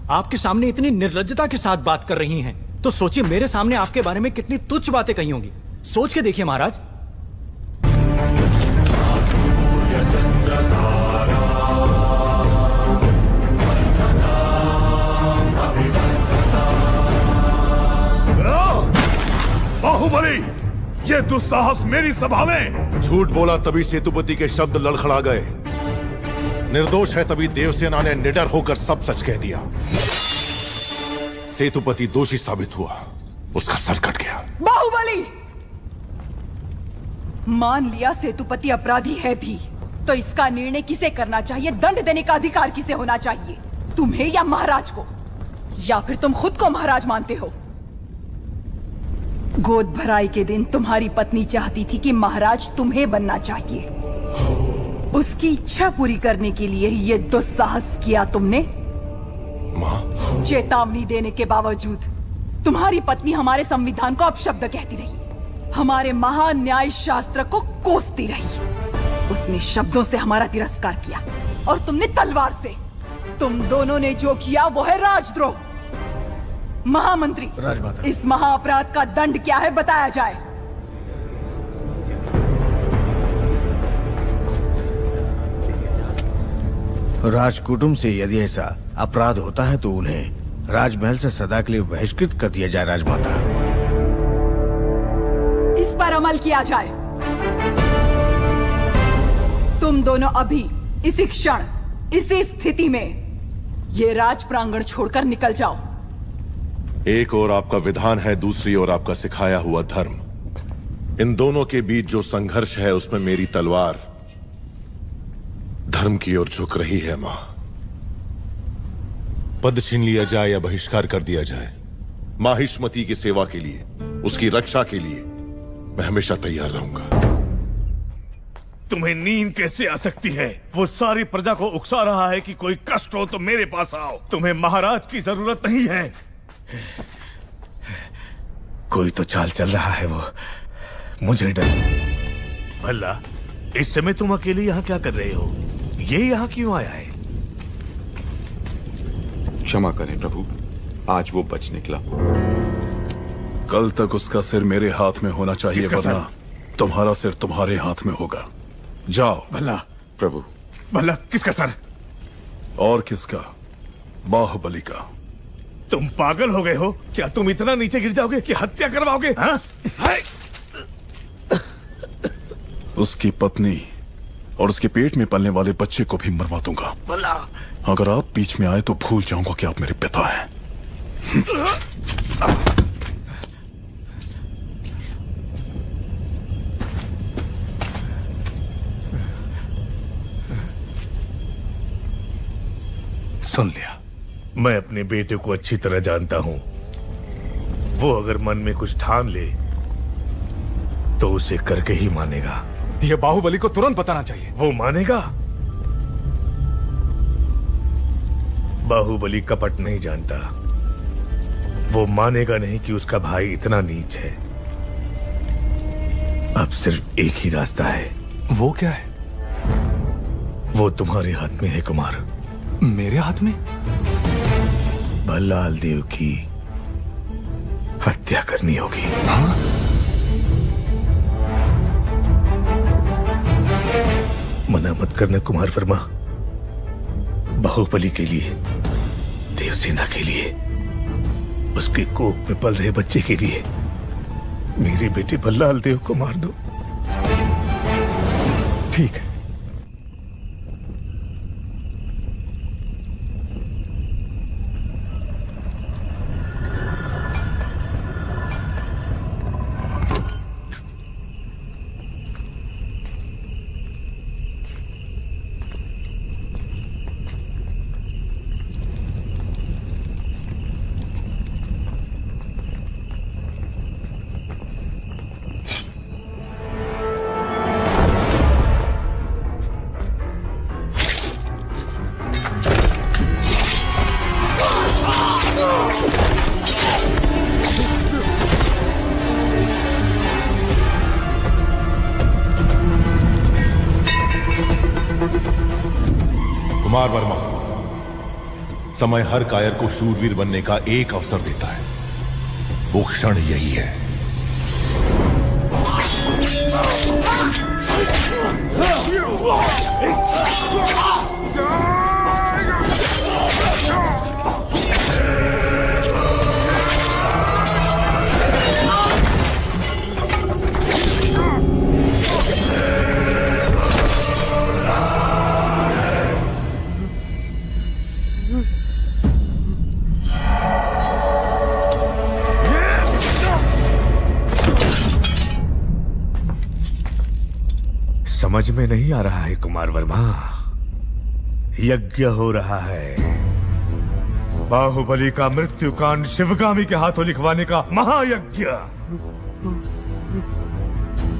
आपके सामने इतनी निर्लज्जता के साथ बात कर रही हैं, तो सोचिए मेरे सामने आपके बारे में कितनी तुच्छ बातें कही होंगी। सोच के देखिए महाराज। बाहुबली, ये दुस्साहस मेरी सभा में। झूठ बोला तभी सेतुपति के शब्द लड़खड़ा गए। निर्दोष है तभी देवसेना ने निडर होकर सब सच कह दिया। सेतुपति दोषी साबित हुआ, उसका सर कट गया। बाहुबली, मान लिया सेतुपति अपराधी है भी, तो इसका निर्णय किसे करना चाहिए? दंड देने का अधिकार किसे होना चाहिए? तुम्हें या महाराज को? या फिर तुम खुद को महाराज मानते हो? गोद भराई के दिन तुम्हारी पत्नी चाहती थी कि महाराज तुम्हें बनना चाहिए। उसकी इच्छा पूरी करने के लिए ये दुस्साहस किया तुमने। मां, चेतावनी देने के बावजूद तुम्हारी पत्नी हमारे संविधान को अपशब्द कहती रही, हमारे महान न्याय शास्त्र को कोसती रही। उसने शब्दों से हमारा तिरस्कार किया और तुमने तलवार से। तुम दोनों ने जो किया वो है राजद्रोह। महामंत्री, राजमाता, इस महाअपराध का दंड क्या है बताया जाए। राजकुटुंब से यदि ऐसा अपराध होता है तो उन्हें राजमहल से सदा के लिए बहिष्कृत कर दिया जाए। राजमाता, इस पर अमल किया जाए। तुम दोनों अभी इसी क्षण इसी स्थिति में ये राज प्रांगण छोड़कर निकल जाओ। एक और आपका विधान है, दूसरी ओर आपका सिखाया हुआ धर्म। इन दोनों के बीच जो संघर्ष है उसमें मेरी तलवार धर्म की ओर झुक रही है। मां, पद छीन लिया जाए या बहिष्कार कर दिया जाए, माहिष्मती की सेवा के लिए, उसकी रक्षा के लिए मैं हमेशा तैयार रहूंगा। तुम्हें नींद कैसे आ सकती है? वो सारी प्रजा को उकसा रहा है कि कोई कष्ट हो तो मेरे पास आओ। तुम्हें महाराज की जरूरत नहीं है। कोई तो चाल चल रहा है, वो मुझे डर। भला इस समय तुम अकेले यहाँ क्या कर रहे हो? ये यहाँ क्यों आया है? क्षमा करें प्रभु, आज वो बच निकला। कल तक उसका सिर मेरे हाथ में होना चाहिए, वरना तुम्हारा सिर तुम्हारे हाथ में होगा। जाओ। भला प्रभु। भला किसका सर? और किसका? बाहुबली का। तुम पागल हो गए हो क्या? तुम इतना नीचे गिर जाओगे कि हत्या करवाओगे? हाँ? उसकी पत्नी और उसके पेट में पलने वाले बच्चे को भी मरवा दूंगा। भला अगर आप बीच में आए तो भूल जाऊंगा कि आप मेरे पिता हैं। सुन लिया। मैं अपने बेटे को अच्छी तरह जानता हूं। वो अगर मन में कुछ ठान ले तो उसे करके ही मानेगा। ये बाहुबली को तुरंत बताना चाहिए। वो मानेगा? बाहुबली कपट नहीं जानता। वो मानेगा नहीं कि उसका भाई इतना नीच है। अब सिर्फ एक ही रास्ता है। वो क्या है? वो तुम्हारे हाथ में है कुमार। मेरे हाथ में? भल्लाल देव की हत्या करनी होगी। हाँ? मना मत करना कुमार वर्मा। बाहुबली के लिए, देवसेना के लिए, उसके कोख में पल रहे बच्चे के लिए मेरे बेटे भल्लाल देव को मार दो। ठीक है। कुमार वर्मा, समय हर कायर को शूरवीर बनने का एक अवसर देता है। वो क्षण यही है। समझ में नहीं आ रहा है कुमार वर्मा। यज्ञ हो रहा है। बाहुबली का मृत्युकांड शिवगामी के हाथों लिखवाने का महायज्ञ।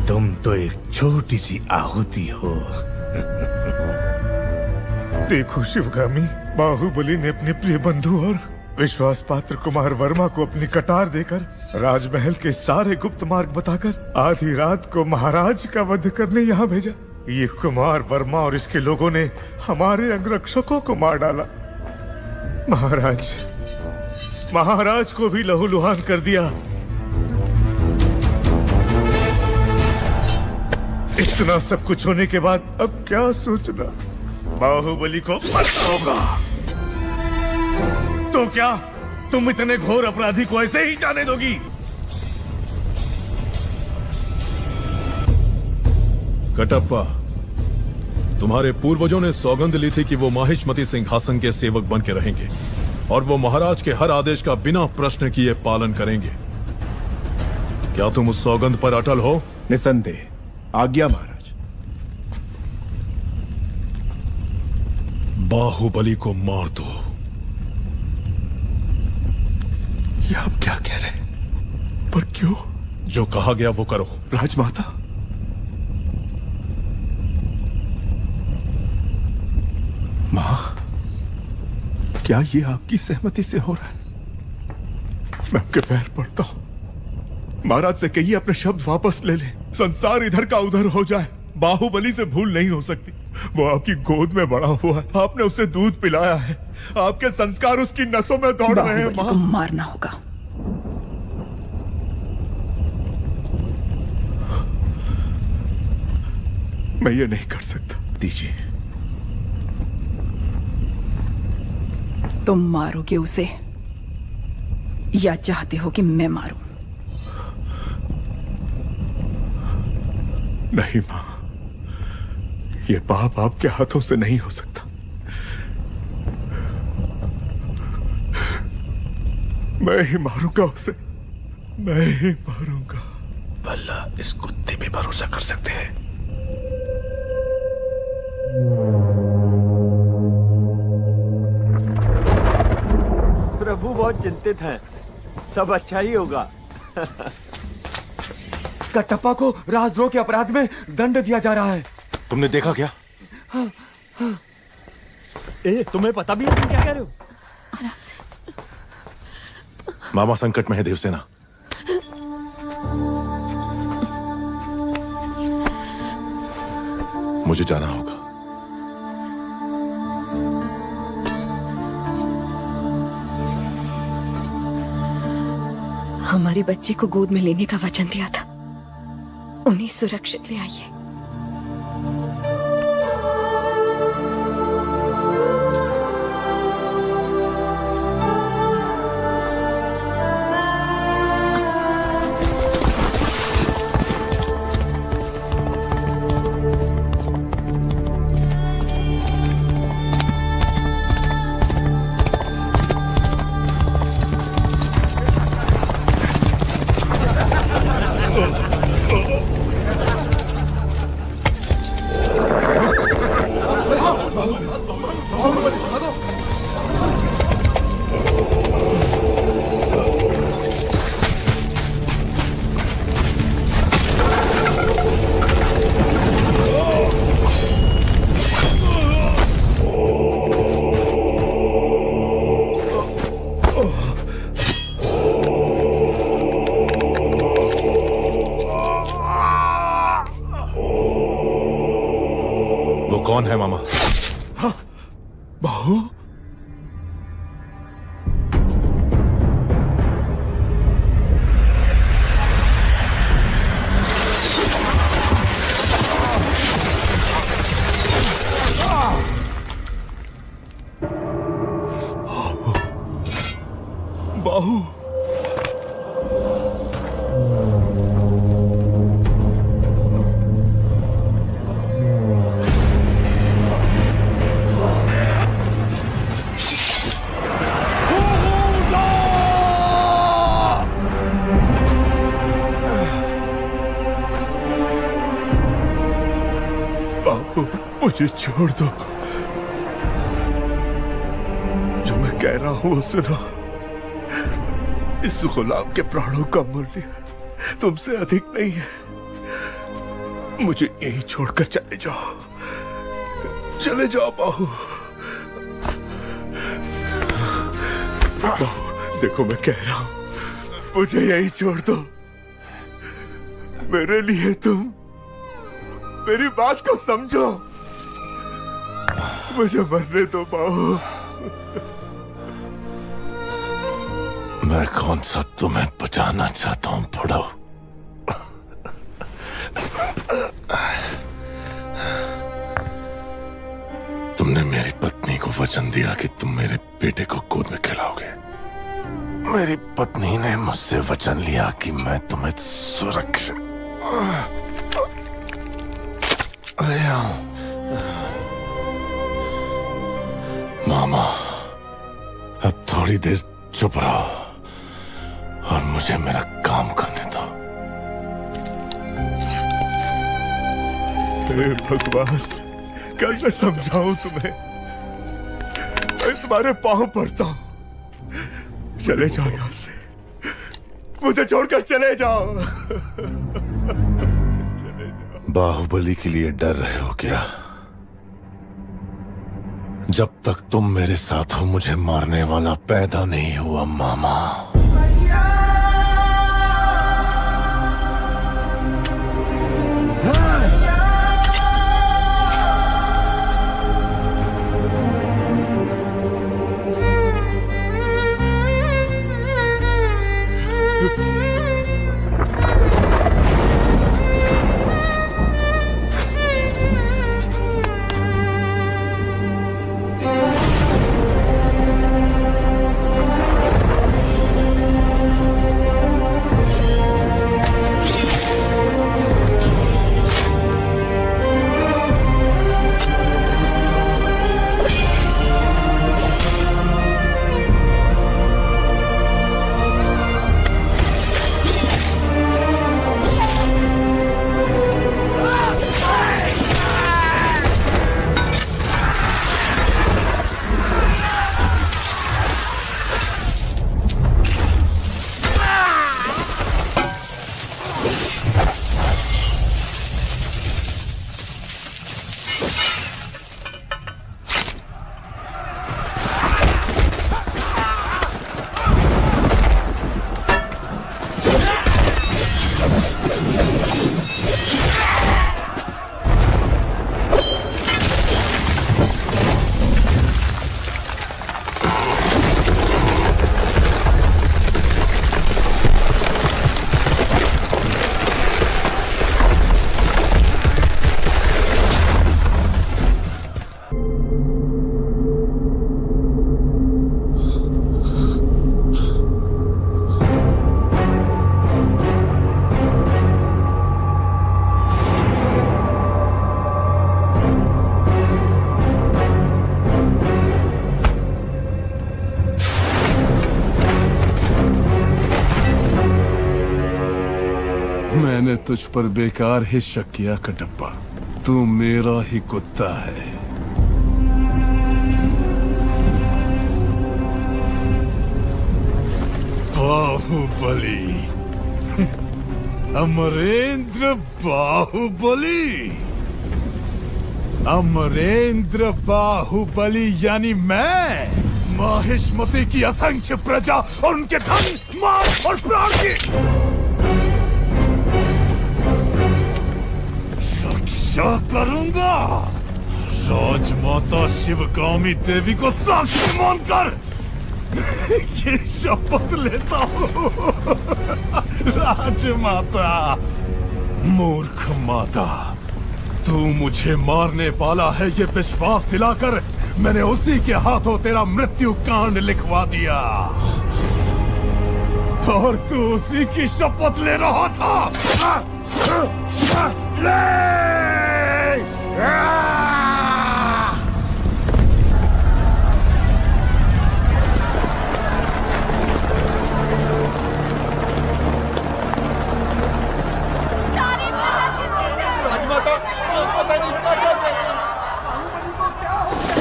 तुम तो एक छोटी सी आहुति हो। देखो शिवगामी, बाहुबली ने अपने प्रिय बंधु और विश्वास पात्र कुमार वर्मा को अपनी कटार देकर राजमहल के सारे गुप्त मार्ग बताकर आधी रात को महाराज का वध करने यहाँ भेजा। ये कुमार वर्मा और इसके लोगों ने हमारे अंगरक्षकों को मार डाला। महाराज को भी लहूलुहान कर दिया। इतना सब कुछ होने के बाद अब क्या सोचना? बाहुबली को पता होगा। तो क्या तुम इतने घोर अपराधी को ऐसे ही जाने दोगी? कटप्पा, तुम्हारे पूर्वजों ने सौगंध ली थी कि वो माहिष्मती सिंहासन के सेवक बन के रहेंगे और वो महाराज के हर आदेश का बिना प्रश्न किए पालन करेंगे। क्या तुम उस सौगंध पर अटल हो? निसंदेह। आज्ञा महाराज। बाहुबली को मार दो। ये आप क्या कह रहे हैं? पर क्यों? जो कहा गया वो करो। राजमाता, मां, क्या ये आपकी सहमति से हो रहा है? मैं आपके पैर पड़ता हूं। महाराज से कहिए अपने शब्द वापस ले ले। संसार इधर का उधर हो जाए, बाहुबली से भूल नहीं हो सकती। वो आपकी गोद में बड़ा हुआ है, आपने उसे दूध पिलाया है, आपके संस्कार उसकी नसों में दौड़ रहे हैं। बाहुबली को मारना होगा। मैं ये नहीं कर सकता। दीजिए। तुम मारोगे उसे या चाहते हो कि मैं मारूं? नहीं मां, ये पाप आपके हाथों से नहीं हो सकता। मैं ही मारूंगा उसे, मैं ही मारूंगा। भला इस कुत्ते पे भरोसा कर सकते हैं? प्रभु बहुत चिंतित हैं। सब अच्छा ही होगा। कटप्पा को राजद्रोह के अपराध में दंड दिया जा रहा है। तुमने देखा क्या? तुम्हें पता भी है तुम क्या कह रहे हो? आराम से। मामा संकट में है देवसेना। मुझे जाना होगा। हमारे बच्चे को गोद में लेने का वचन दिया था, उन्हें सुरक्षित ले आइए। कौन है मामा? हाँ, बाहु? बाहु? मुझे छोड़ दो। जो मैं कह रहा हूं वो सुनो। इस गुलाम के प्राणों का मूल्य तुमसे अधिक नहीं है। मुझे यही छोड़कर चले जाओ, चले जाओ बाहु। देखो मैं कह रहा हूं, मुझे यही छोड़ दो। मेरे लिए तुम मेरी बात को समझो। मुझे मरने दो बाहू। मैं कौन सा तुम्हें बचाना चाहता हूं बुढ़ो? तुमने मेरी पत्नी को वचन दिया कि तुम मेरे बेटे को गोद में खिलाओगे। मेरी पत्नी ने मुझसे वचन लिया कि मैं तुम्हें सुरक्षित ले आऊं। मामा, अब थोड़ी देर चुप रहो और मुझे मेरा काम करने दो। हे भगवान, कैसे समझाऊं तुम्हें? मैं तुम्हारे पांव पड़ता हूं। चले जाओ यहां से, मुझे छोड़कर चले जाओ। बाहुबली के लिए डर रहे हो क्या? जब तक तुम मेरे साथ हो मुझे मारने वाला पैदा नहीं हुआ मामा। मैंने तुझ पर बेकार ही शक किया कटप्पा। तू मेरा ही कुत्ता है। बाहुबली, अमरेंद्र बाहुबली, अमरेंद्र बाहुबली यानी मैं, माहिष्मति की असंख्य प्रजा और उनके धन, माल और प्राण की रक्षा करूंगा। राजमाता शिवगामी देवी को साक्षी मानकर ये शपथ लेता हूँ। राजमाता, मूर्ख माता, तू मुझे मारने वाला है ये विश्वास दिलाकर मैंने उसी के हाथों तेरा मृत्यु कांड लिखवा दिया और तू उसी की शपथ ले रहा था। राजमाता, पता नहीं क्या कर रहे हैं। बाहुबली को क्या हो गया?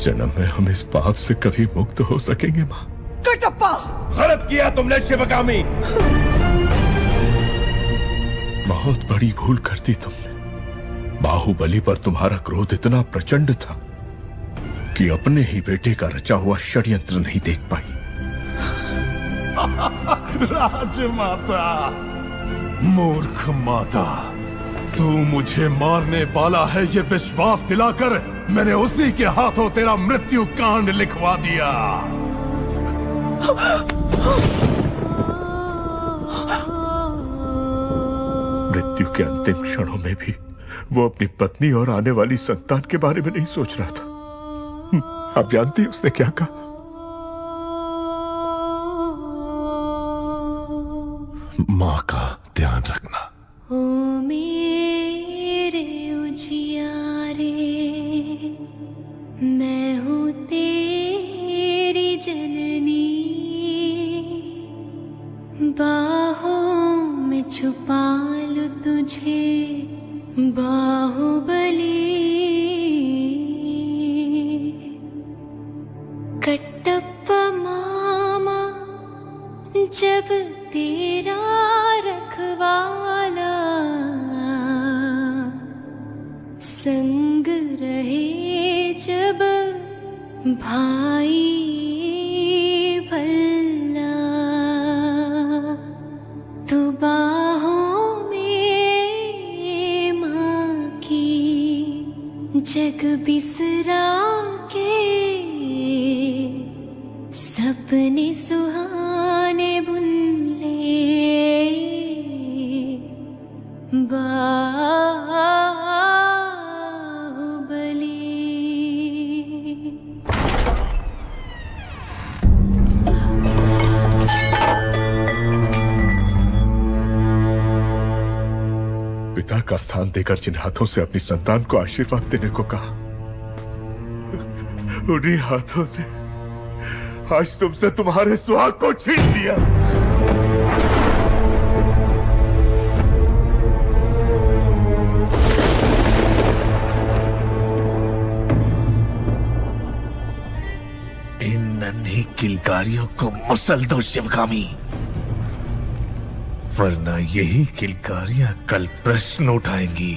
इस जन्म में हम इस पाप से कभी मुक्त हो सकेंगे माँ? कटप्पा! गलत किया तुमने शिवगामी। बहुत बड़ी भूल कर दी तुमने। बाहुबली पर तुम्हारा क्रोध इतना प्रचंड था कि अपने ही बेटे का रचा हुआ षड्यंत्र नहीं देख पाई। राजमाता, मूर्ख माता, तू मुझे मारने वाला है ये विश्वास दिलाकर मैंने उसी के हाथों तेरा मृत्यु कांड लिखवा दिया। मृत्यु के अंतिम क्षणों में भी वो अपनी पत्नी और आने वाली संतान के बारे में नहीं सोच रहा था। आप जानती हैं उसने क्या कहा? मां का ध्यान रखना। ओ मेरे उजियारे, मैं हूँ तेरी जननी, बाहों में छुपा लूं तुझे बाहुबली। कटप्पा मामा जब तेरा रखवाला, संग रहे जब भाई भल्ला, तू बाहों में माँ की जग बिसरा के सपने सुहाने बुन ले पिता का स्थान देकर जिन हाथों से अपनी संतान को आशीर्वाद देने को कहा, उन्हीं हाथों ने आज तुमसे तुम्हारे सुहाग को छीन लिया। इन नन्ही किलकारियों को मसल दो शिवगामी, वरना यही किलकारियां कल प्रश्न उठाएंगी,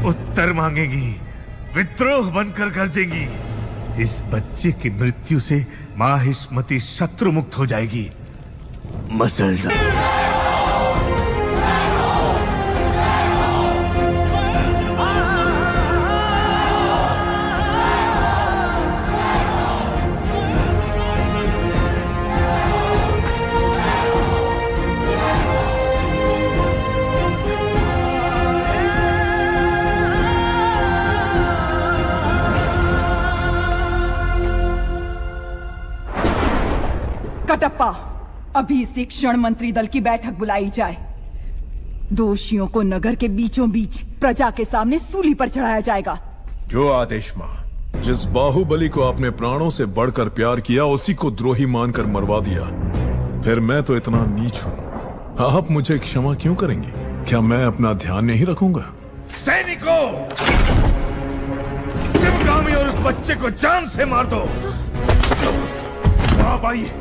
उत्तर मांगेंगी, विद्रोह बनकर गरजेंगी। इस बच्चे की मृत्यु से माहिष्मति शत्रु मुक्त हो जाएगी। मसल दो। कटप्पा, अभी इसी क्षण मंत्री दल की बैठक बुलाई जाए। दोषियों को नगर के बीचों बीच प्रजा के सामने सूली पर चढ़ाया जाएगा। जो आदेश मां। जिस बाहुबली को आपने प्राणों से बढ़कर प्यार किया, उसी को द्रोही मानकर मरवा दिया। फिर मैं तो इतना नीच हूं, आप मुझे क्षमा क्यों करेंगे? क्या मैं अपना ध्यान नहीं रखूंगा? सैनिकों, शिवगामी और उस बच्चे को जान से मार दो। आप आइए।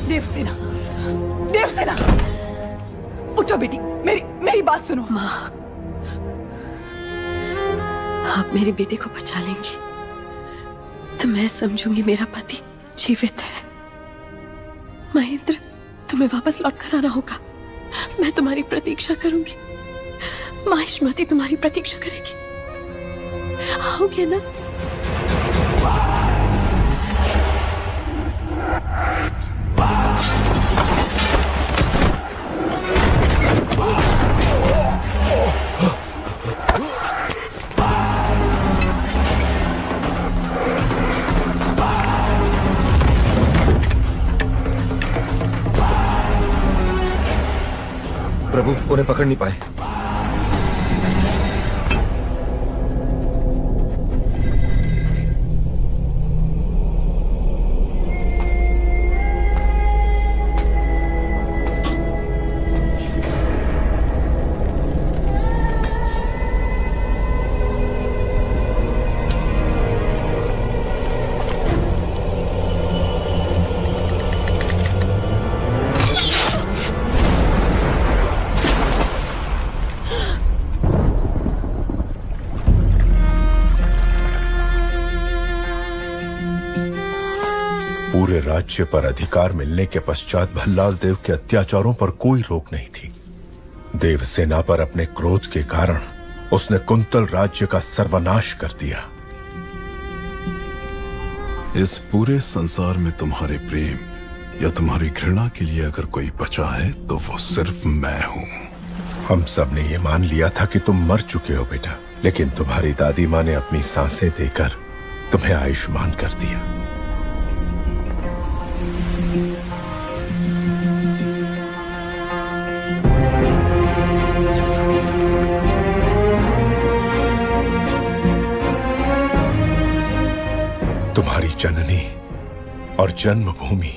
देवसेना, देवसेना, उठो बेटी, मेरी बात सुनो। माँ, आप मेरे बेटे को बचा लेंगी तो मैं समझूंगी मेरा पति जीवित है। महेंद्र, तुम्हें वापस लौट कर आना होगा। मैं तुम्हारी प्रतीक्षा करूंगी। माहिष्मति तुम्हारी प्रतीक्षा करेगी। आओगे ना? प्रभु, उन्हें पकड़ नहीं पाए। पूरे राज्य पर अधिकार मिलने के पश्चात भल्लाल देव के अत्याचारों पर कोई रोक नहीं थी। देवसेना पर अपने क्रोध के कारण उसने कुंतल राज्य का सर्वनाश कर दिया। इस पूरे संसार में तुम्हारे प्रेम या तुम्हारी घृणा के लिए अगर कोई बचा है तो वो सिर्फ मैं हूं। हम सब ने ये मान लिया था कि तुम मर चुके हो बेटा, लेकिन तुम्हारी दादी माँ ने अपनी सांसें देकर तुम्हें आयुष्मान कर दिया। तुम्हारी जननी और जन्मभूमि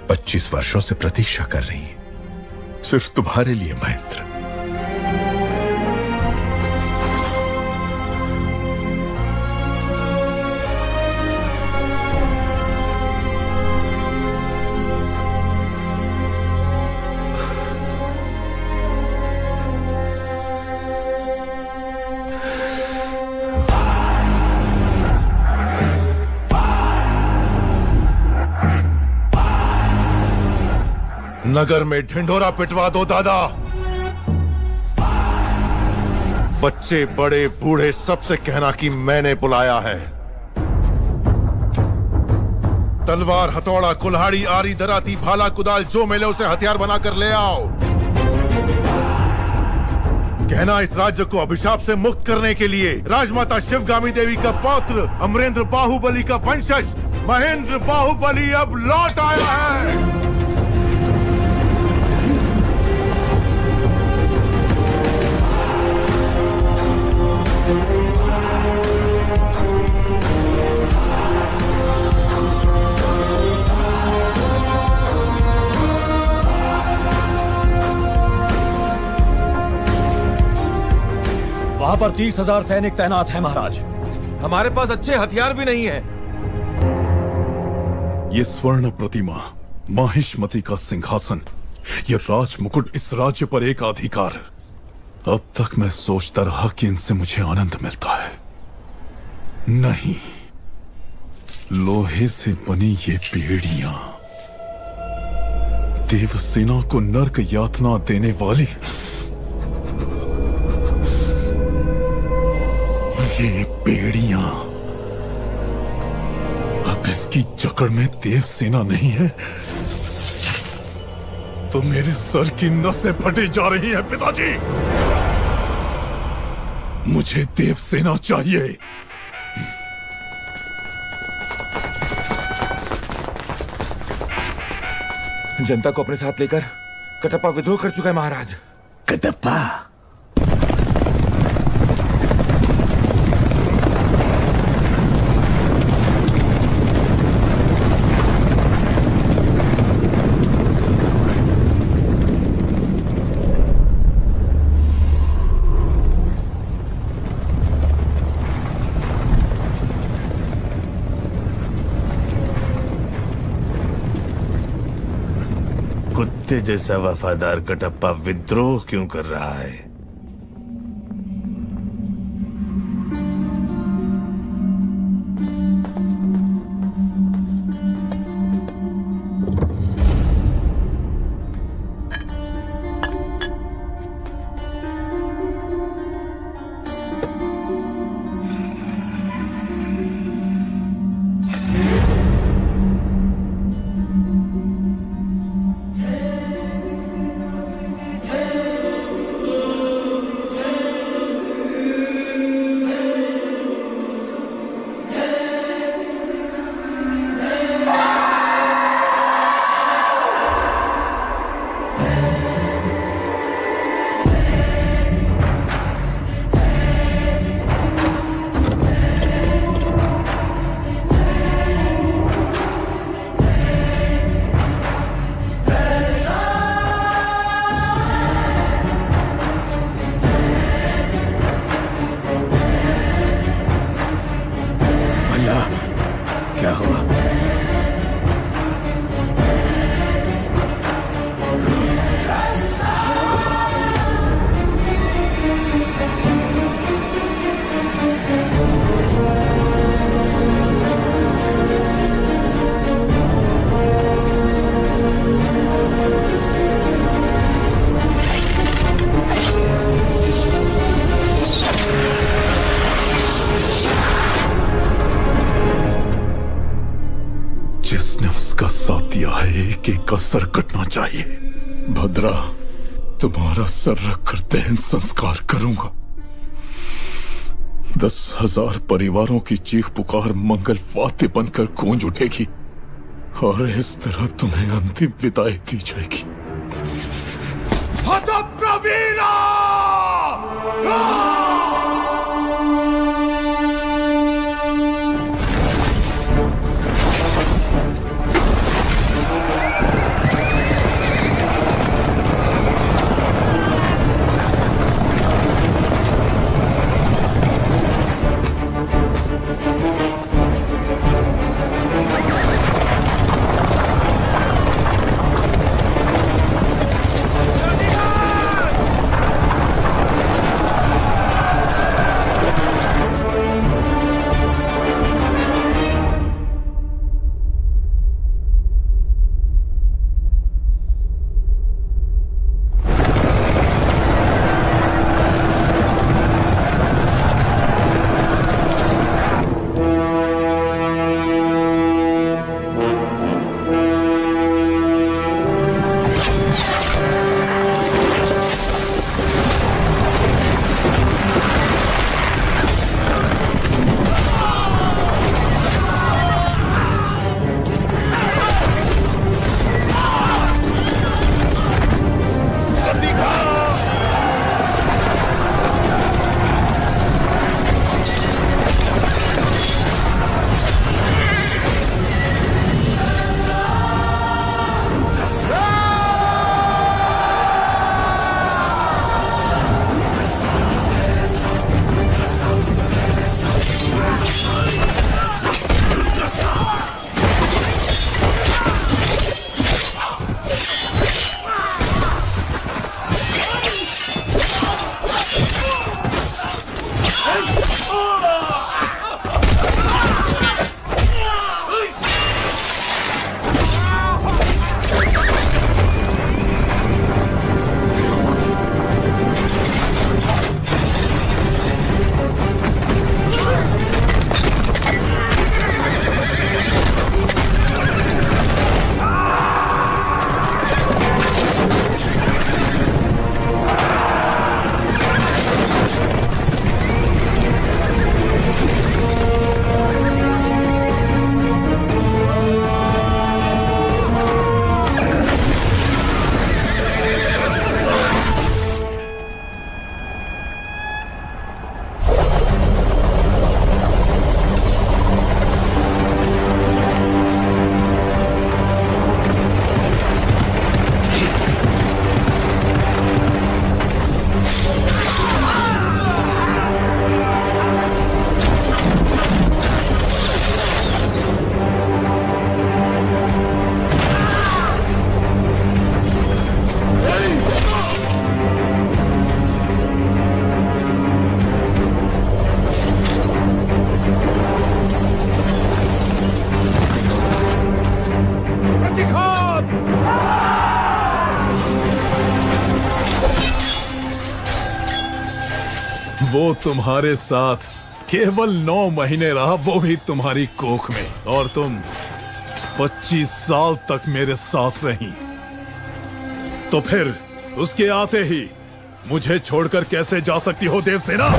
25 वर्षों से प्रतीक्षा कर रही है, सिर्फ तुम्हारे लिए महेंद्र। नगर में ढिंढोरा पिटवा दो दादा। बच्चे बड़े बूढ़े सबसे कहना कि मैंने बुलाया है। तलवार, हथौड़ा, कुल्हाड़ी, आरी, दराती, भाला, कुदाल जो मिले उसे हथियार बनाकर ले आओ। कहना इस राज्य को अभिशाप से मुक्त करने के लिए राजमाता शिवगामी देवी का पौत्र अमरेंद्र बाहुबली का वंशज महेंद्र बाहुबली अब लौट आया है। वहां पर 30,000 सैनिक तैनात हैं महाराज। हमारे पास अच्छे हथियार भी नहीं है। ये स्वर्ण प्रतिमा, माहिष्मति का सिंहासन, ये राज मुकुट, इस राज्य पर एक अधिकार। अब तक मैं सोचता रहा कि इनसे मुझे आनंद मिलता है। नहीं, लोहे से बनी ये बेड़ियां देवसेना को नर्क यातना देने वाली, ये बेड़ियां अब इसकी जकड़ में देवसेना नहीं है तो मेरे सर की नसें फटी जा रही हैं पिताजी। मुझे देवसेना चाहिए। जनता को अपने साथ लेकर कटप्पा विद्रोह कर चुका है महाराज। कटप्पा? कुत्ते जैसा वफादार कटप्पा विद्रोह क्यों कर रहा है? सर कटना चाहिए। भद्रा, तुम्हारा सर रखकर दहन संस्कार करूंगा। 10,000 परिवारों की चीख पुकार मंगल वाद्य बनकर गूंज उठेगी और इस तरह तुम्हें अंतिम विदाई दी जाएगी। हतप्रवीरा! वो तुम्हारे साथ केवल 9 महीने रहा, वो भी तुम्हारी कोख में, और तुम 25 साल तक मेरे साथ रही। तो फिर उसके आते ही मुझे छोड़कर कैसे जा सकती हो देवसेना?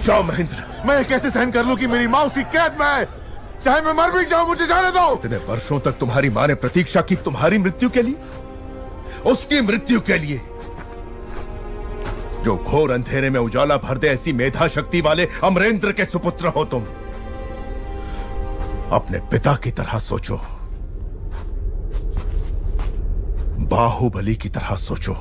जाओ महेंद्र, मैं कैसे सहन कर लूं कि मेरी माँ उसकी कैद में है? चाहे मैं मर भी जाऊं, मुझे जाने दो। इतने वर्षों तक तुम्हारी माँ ने प्रतीक्षा की तुम्हारी मृत्यु के लिए, उसकी मृत्यु के लिए, जो घोर अंधेरे में उजाला भर दे ऐसी मेधा शक्ति वाले अमरेंद्र के सुपुत्र हो तुम। अपने पिता की तरह सोचो, बाहुबली की तरह सोचो।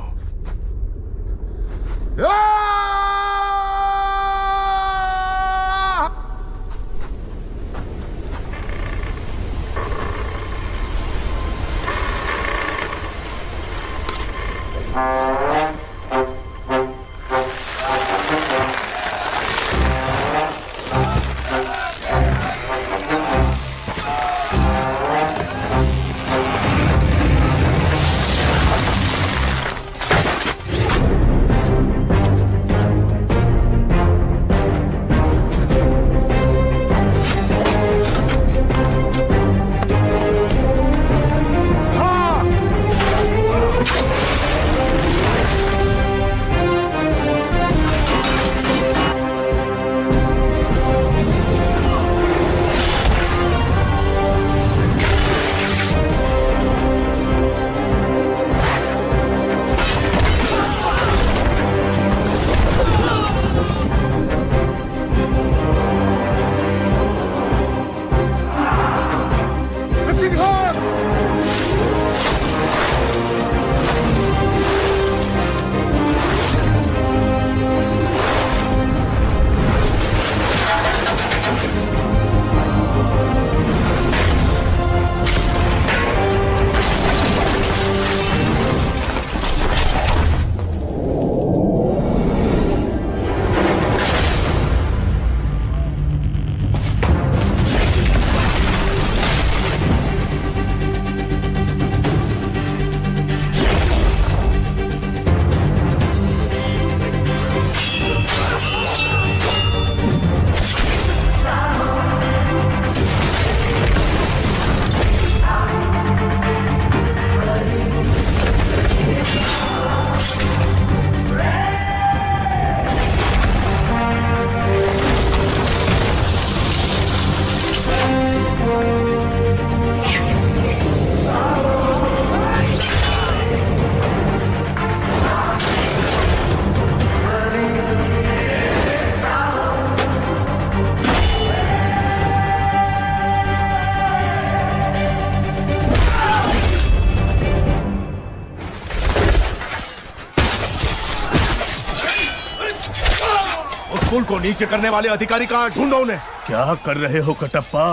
कुल को नीचे करने वाले अधिकारी कहां, ढूंढो उन्हें। क्या कर रहे हो कटप्पा?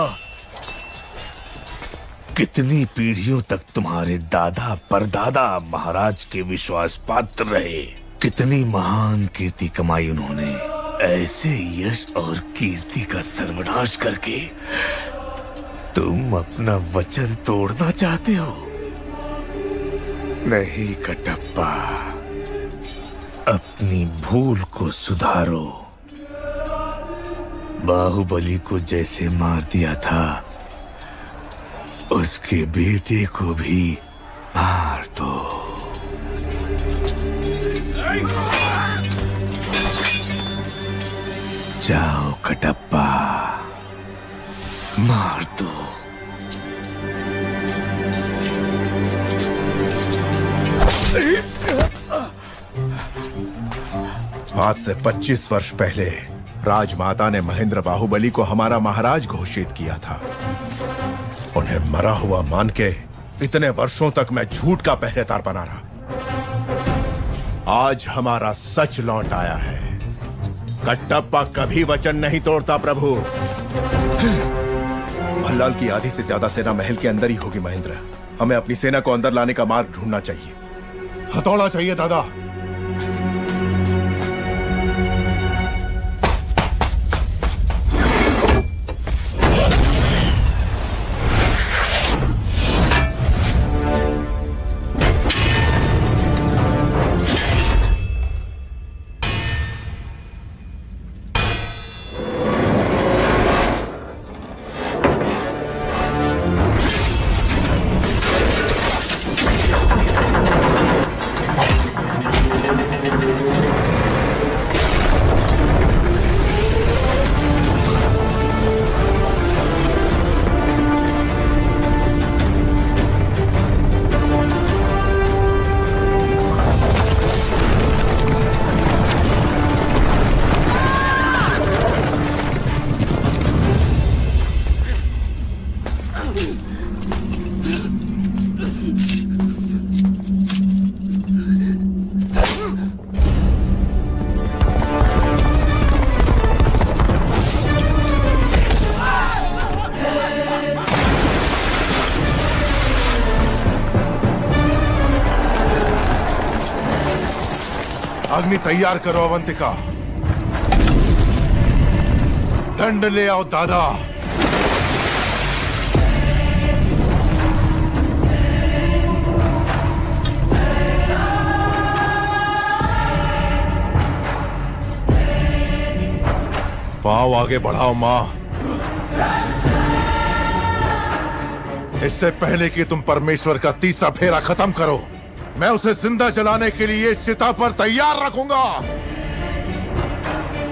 कितनी पीढ़ियों तक तुम्हारे दादा परदादा महाराज के विश्वास पात्र रहे, कितनी महान कीर्ति कमाई उन्होंने। ऐसे यश और कीर्ति का सर्वनाश करके तुम अपना वचन तोड़ना चाहते हो? नहीं कटप्पा, अपनी भूल को सुधारो। बाहुबली को जैसे मार दिया था, उसके बेटे को भी मार दो। जाओ कटप्पा, मार दो। आज से 25 वर्ष पहले राजमाता ने महेंद्र बाहुबली को हमारा महाराज घोषित किया था। उन्हें मरा हुआ मान के इतने वर्षों तक मैं झूठ का पहरेदार बना रहा। आज हमारा सच लौट आया है। कट्टप्पा कभी वचन नहीं तोड़ता प्रभु। भल्लाल की आधी से ज्यादा सेना महल के अंदर ही होगी महेंद्र। हमें अपनी सेना को अंदर लाने का मार्ग ढूंढना चाहिए। हथौड़ा चाहिए दादा। अग्नि तैयार करो अवंतिका। दंड ले आओ दादा। पाँव आगे बढ़ाओ मां। इससे पहले कि तुम परमेश्वर का तीसरा फेरा खत्म करो, मैं उसे जिंदा जलाने के लिए इस चिता पर तैयार रखूंगा।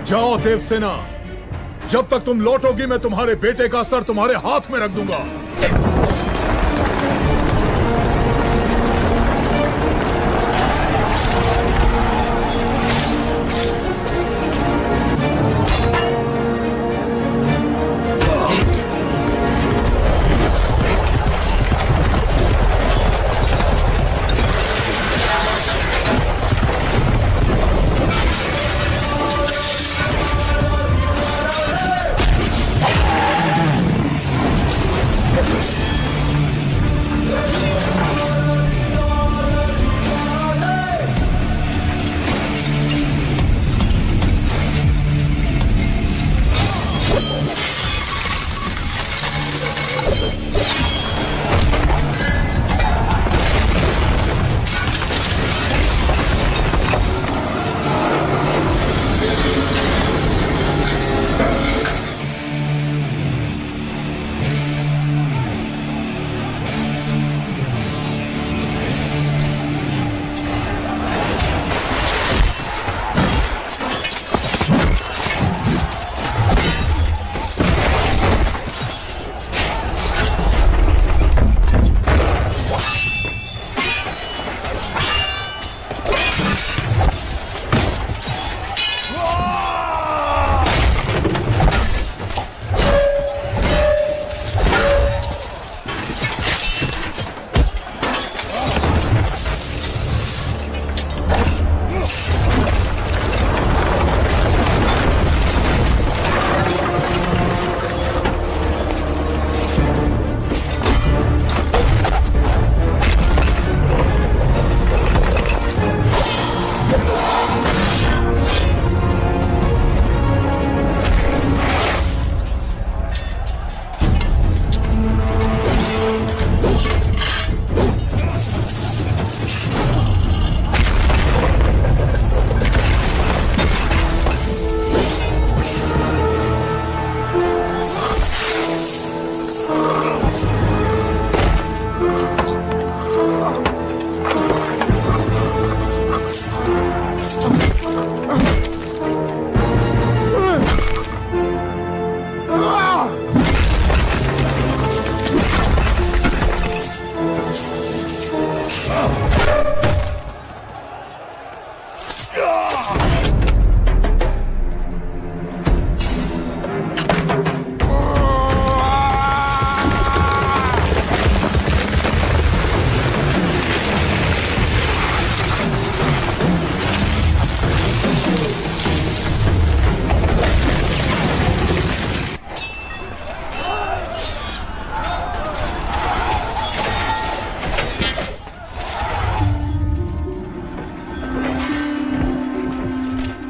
जाओ देवसेना, जब तक तुम लौटोगी मैं तुम्हारे बेटे का सर तुम्हारे हाथ में रख दूंगा।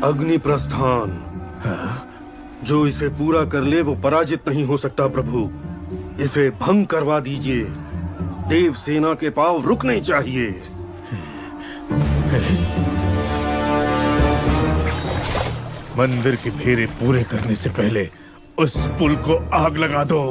अग्नि प्रस्थान। जो इसे पूरा कर ले वो पराजित नहीं हो सकता प्रभु। इसे भंग करवा दीजिए। देव सेना के पांव रुकने चाहिए। मंदिर के फेरे पूरे करने से पहले उस पुल को आग लगा दो।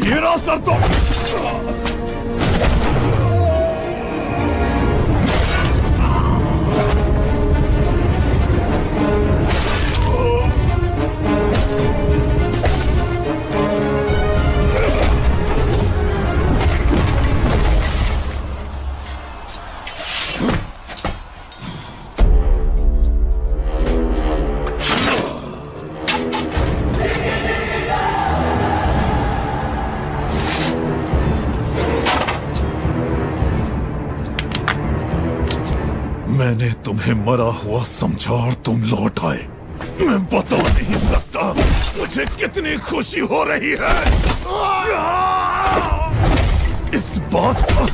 मेरा सर तो मैंने तुम्हें मरा हुआ समझा और तुम लौट आए। मैं बता नहीं सकता मुझे कितनी खुशी हो रही है। इस बात का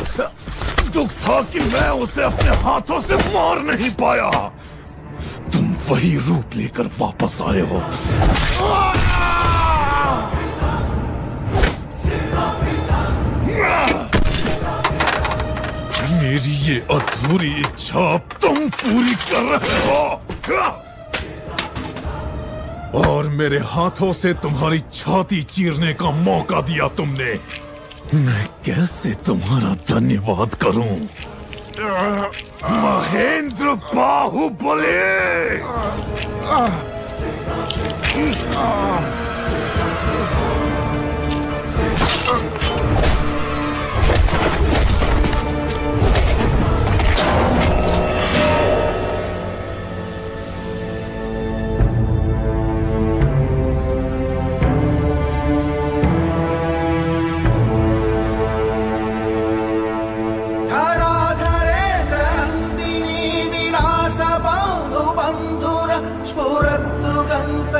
दुख था कि मैं उसे अपने हाथों से मार नहीं पाया। तुम वही रूप लेकर वापस आए हो। मेरी ये अधूरी इच्छा तुम पूरी कर रहे हो और मेरे हाथों से तुम्हारी छाती चीरने का मौका दिया तुमने। मैं कैसे तुम्हारा धन्यवाद करूं? महेंद्र बाहुबली!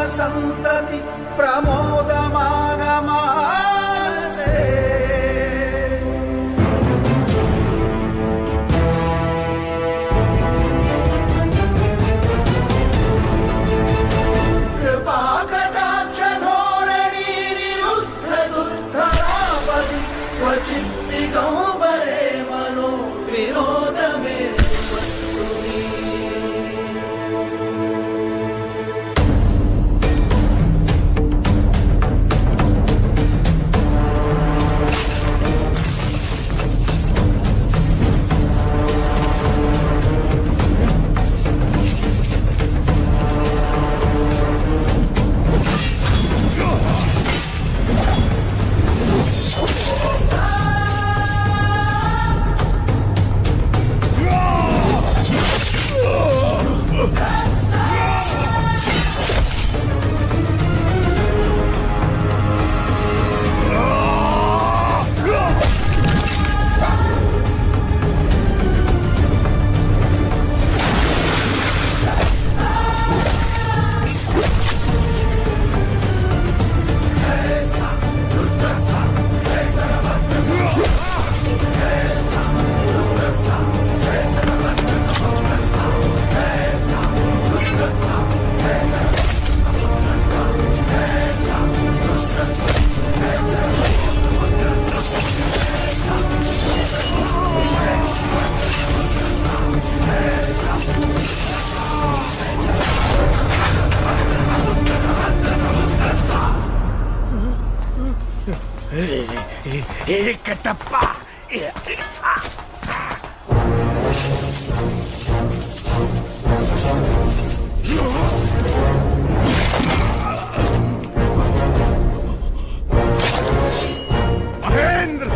संतति प्रमोदमान मानसे कृपा कटाक्ष धोरणी निरुद्ध दुर्धरावधि क्वचित् दिगंबरे मनो विनोद में एक टप्पा। महेंद्र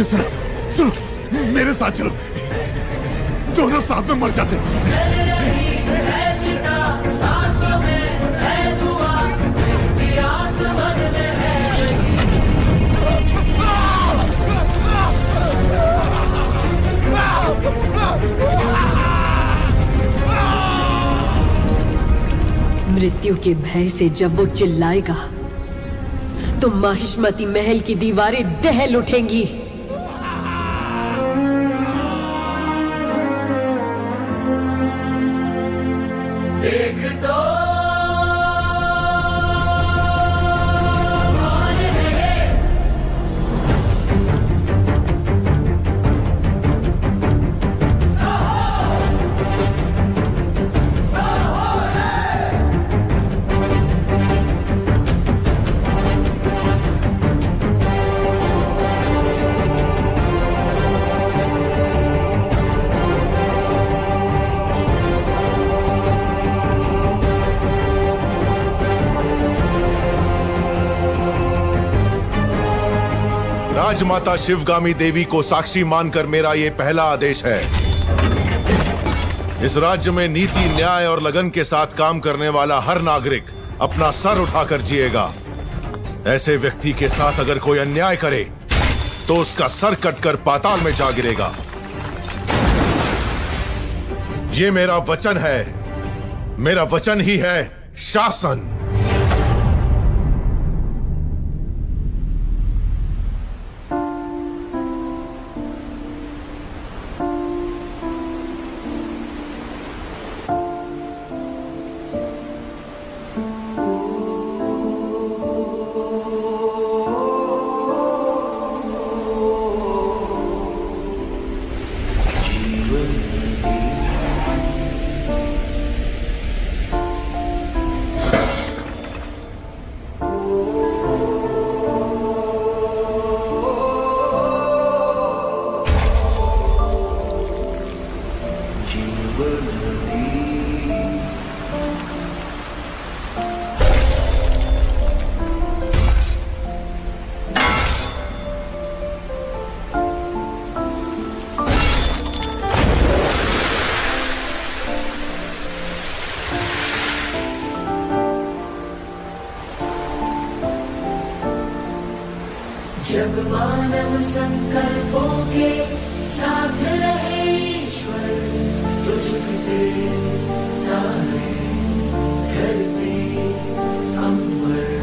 सुनो सुनो, मेरे साथ चलो, दोनों साथ में मर जाते। मृत्यु के भय से जब वो चिल्लाएगा तो माहिष्मती महल की दीवारें दहल उठेंगी। देख दो राजमाता शिवगामी देवी को साक्षी मानकर मेरा ये पहला आदेश है। इस राज्य में नीति, न्याय और लगन के साथ काम करने वाला हर नागरिक अपना सर उठाकर जिएगा। ऐसे व्यक्ति के साथ अगर कोई अन्याय करे तो उसका सर कटकर पाताल में जा गिरेगा। ये मेरा वचन है, मेरा वचन ही है शासन। जब मानव संकल्पों के साथ रहे ईश्वर, तुझ पे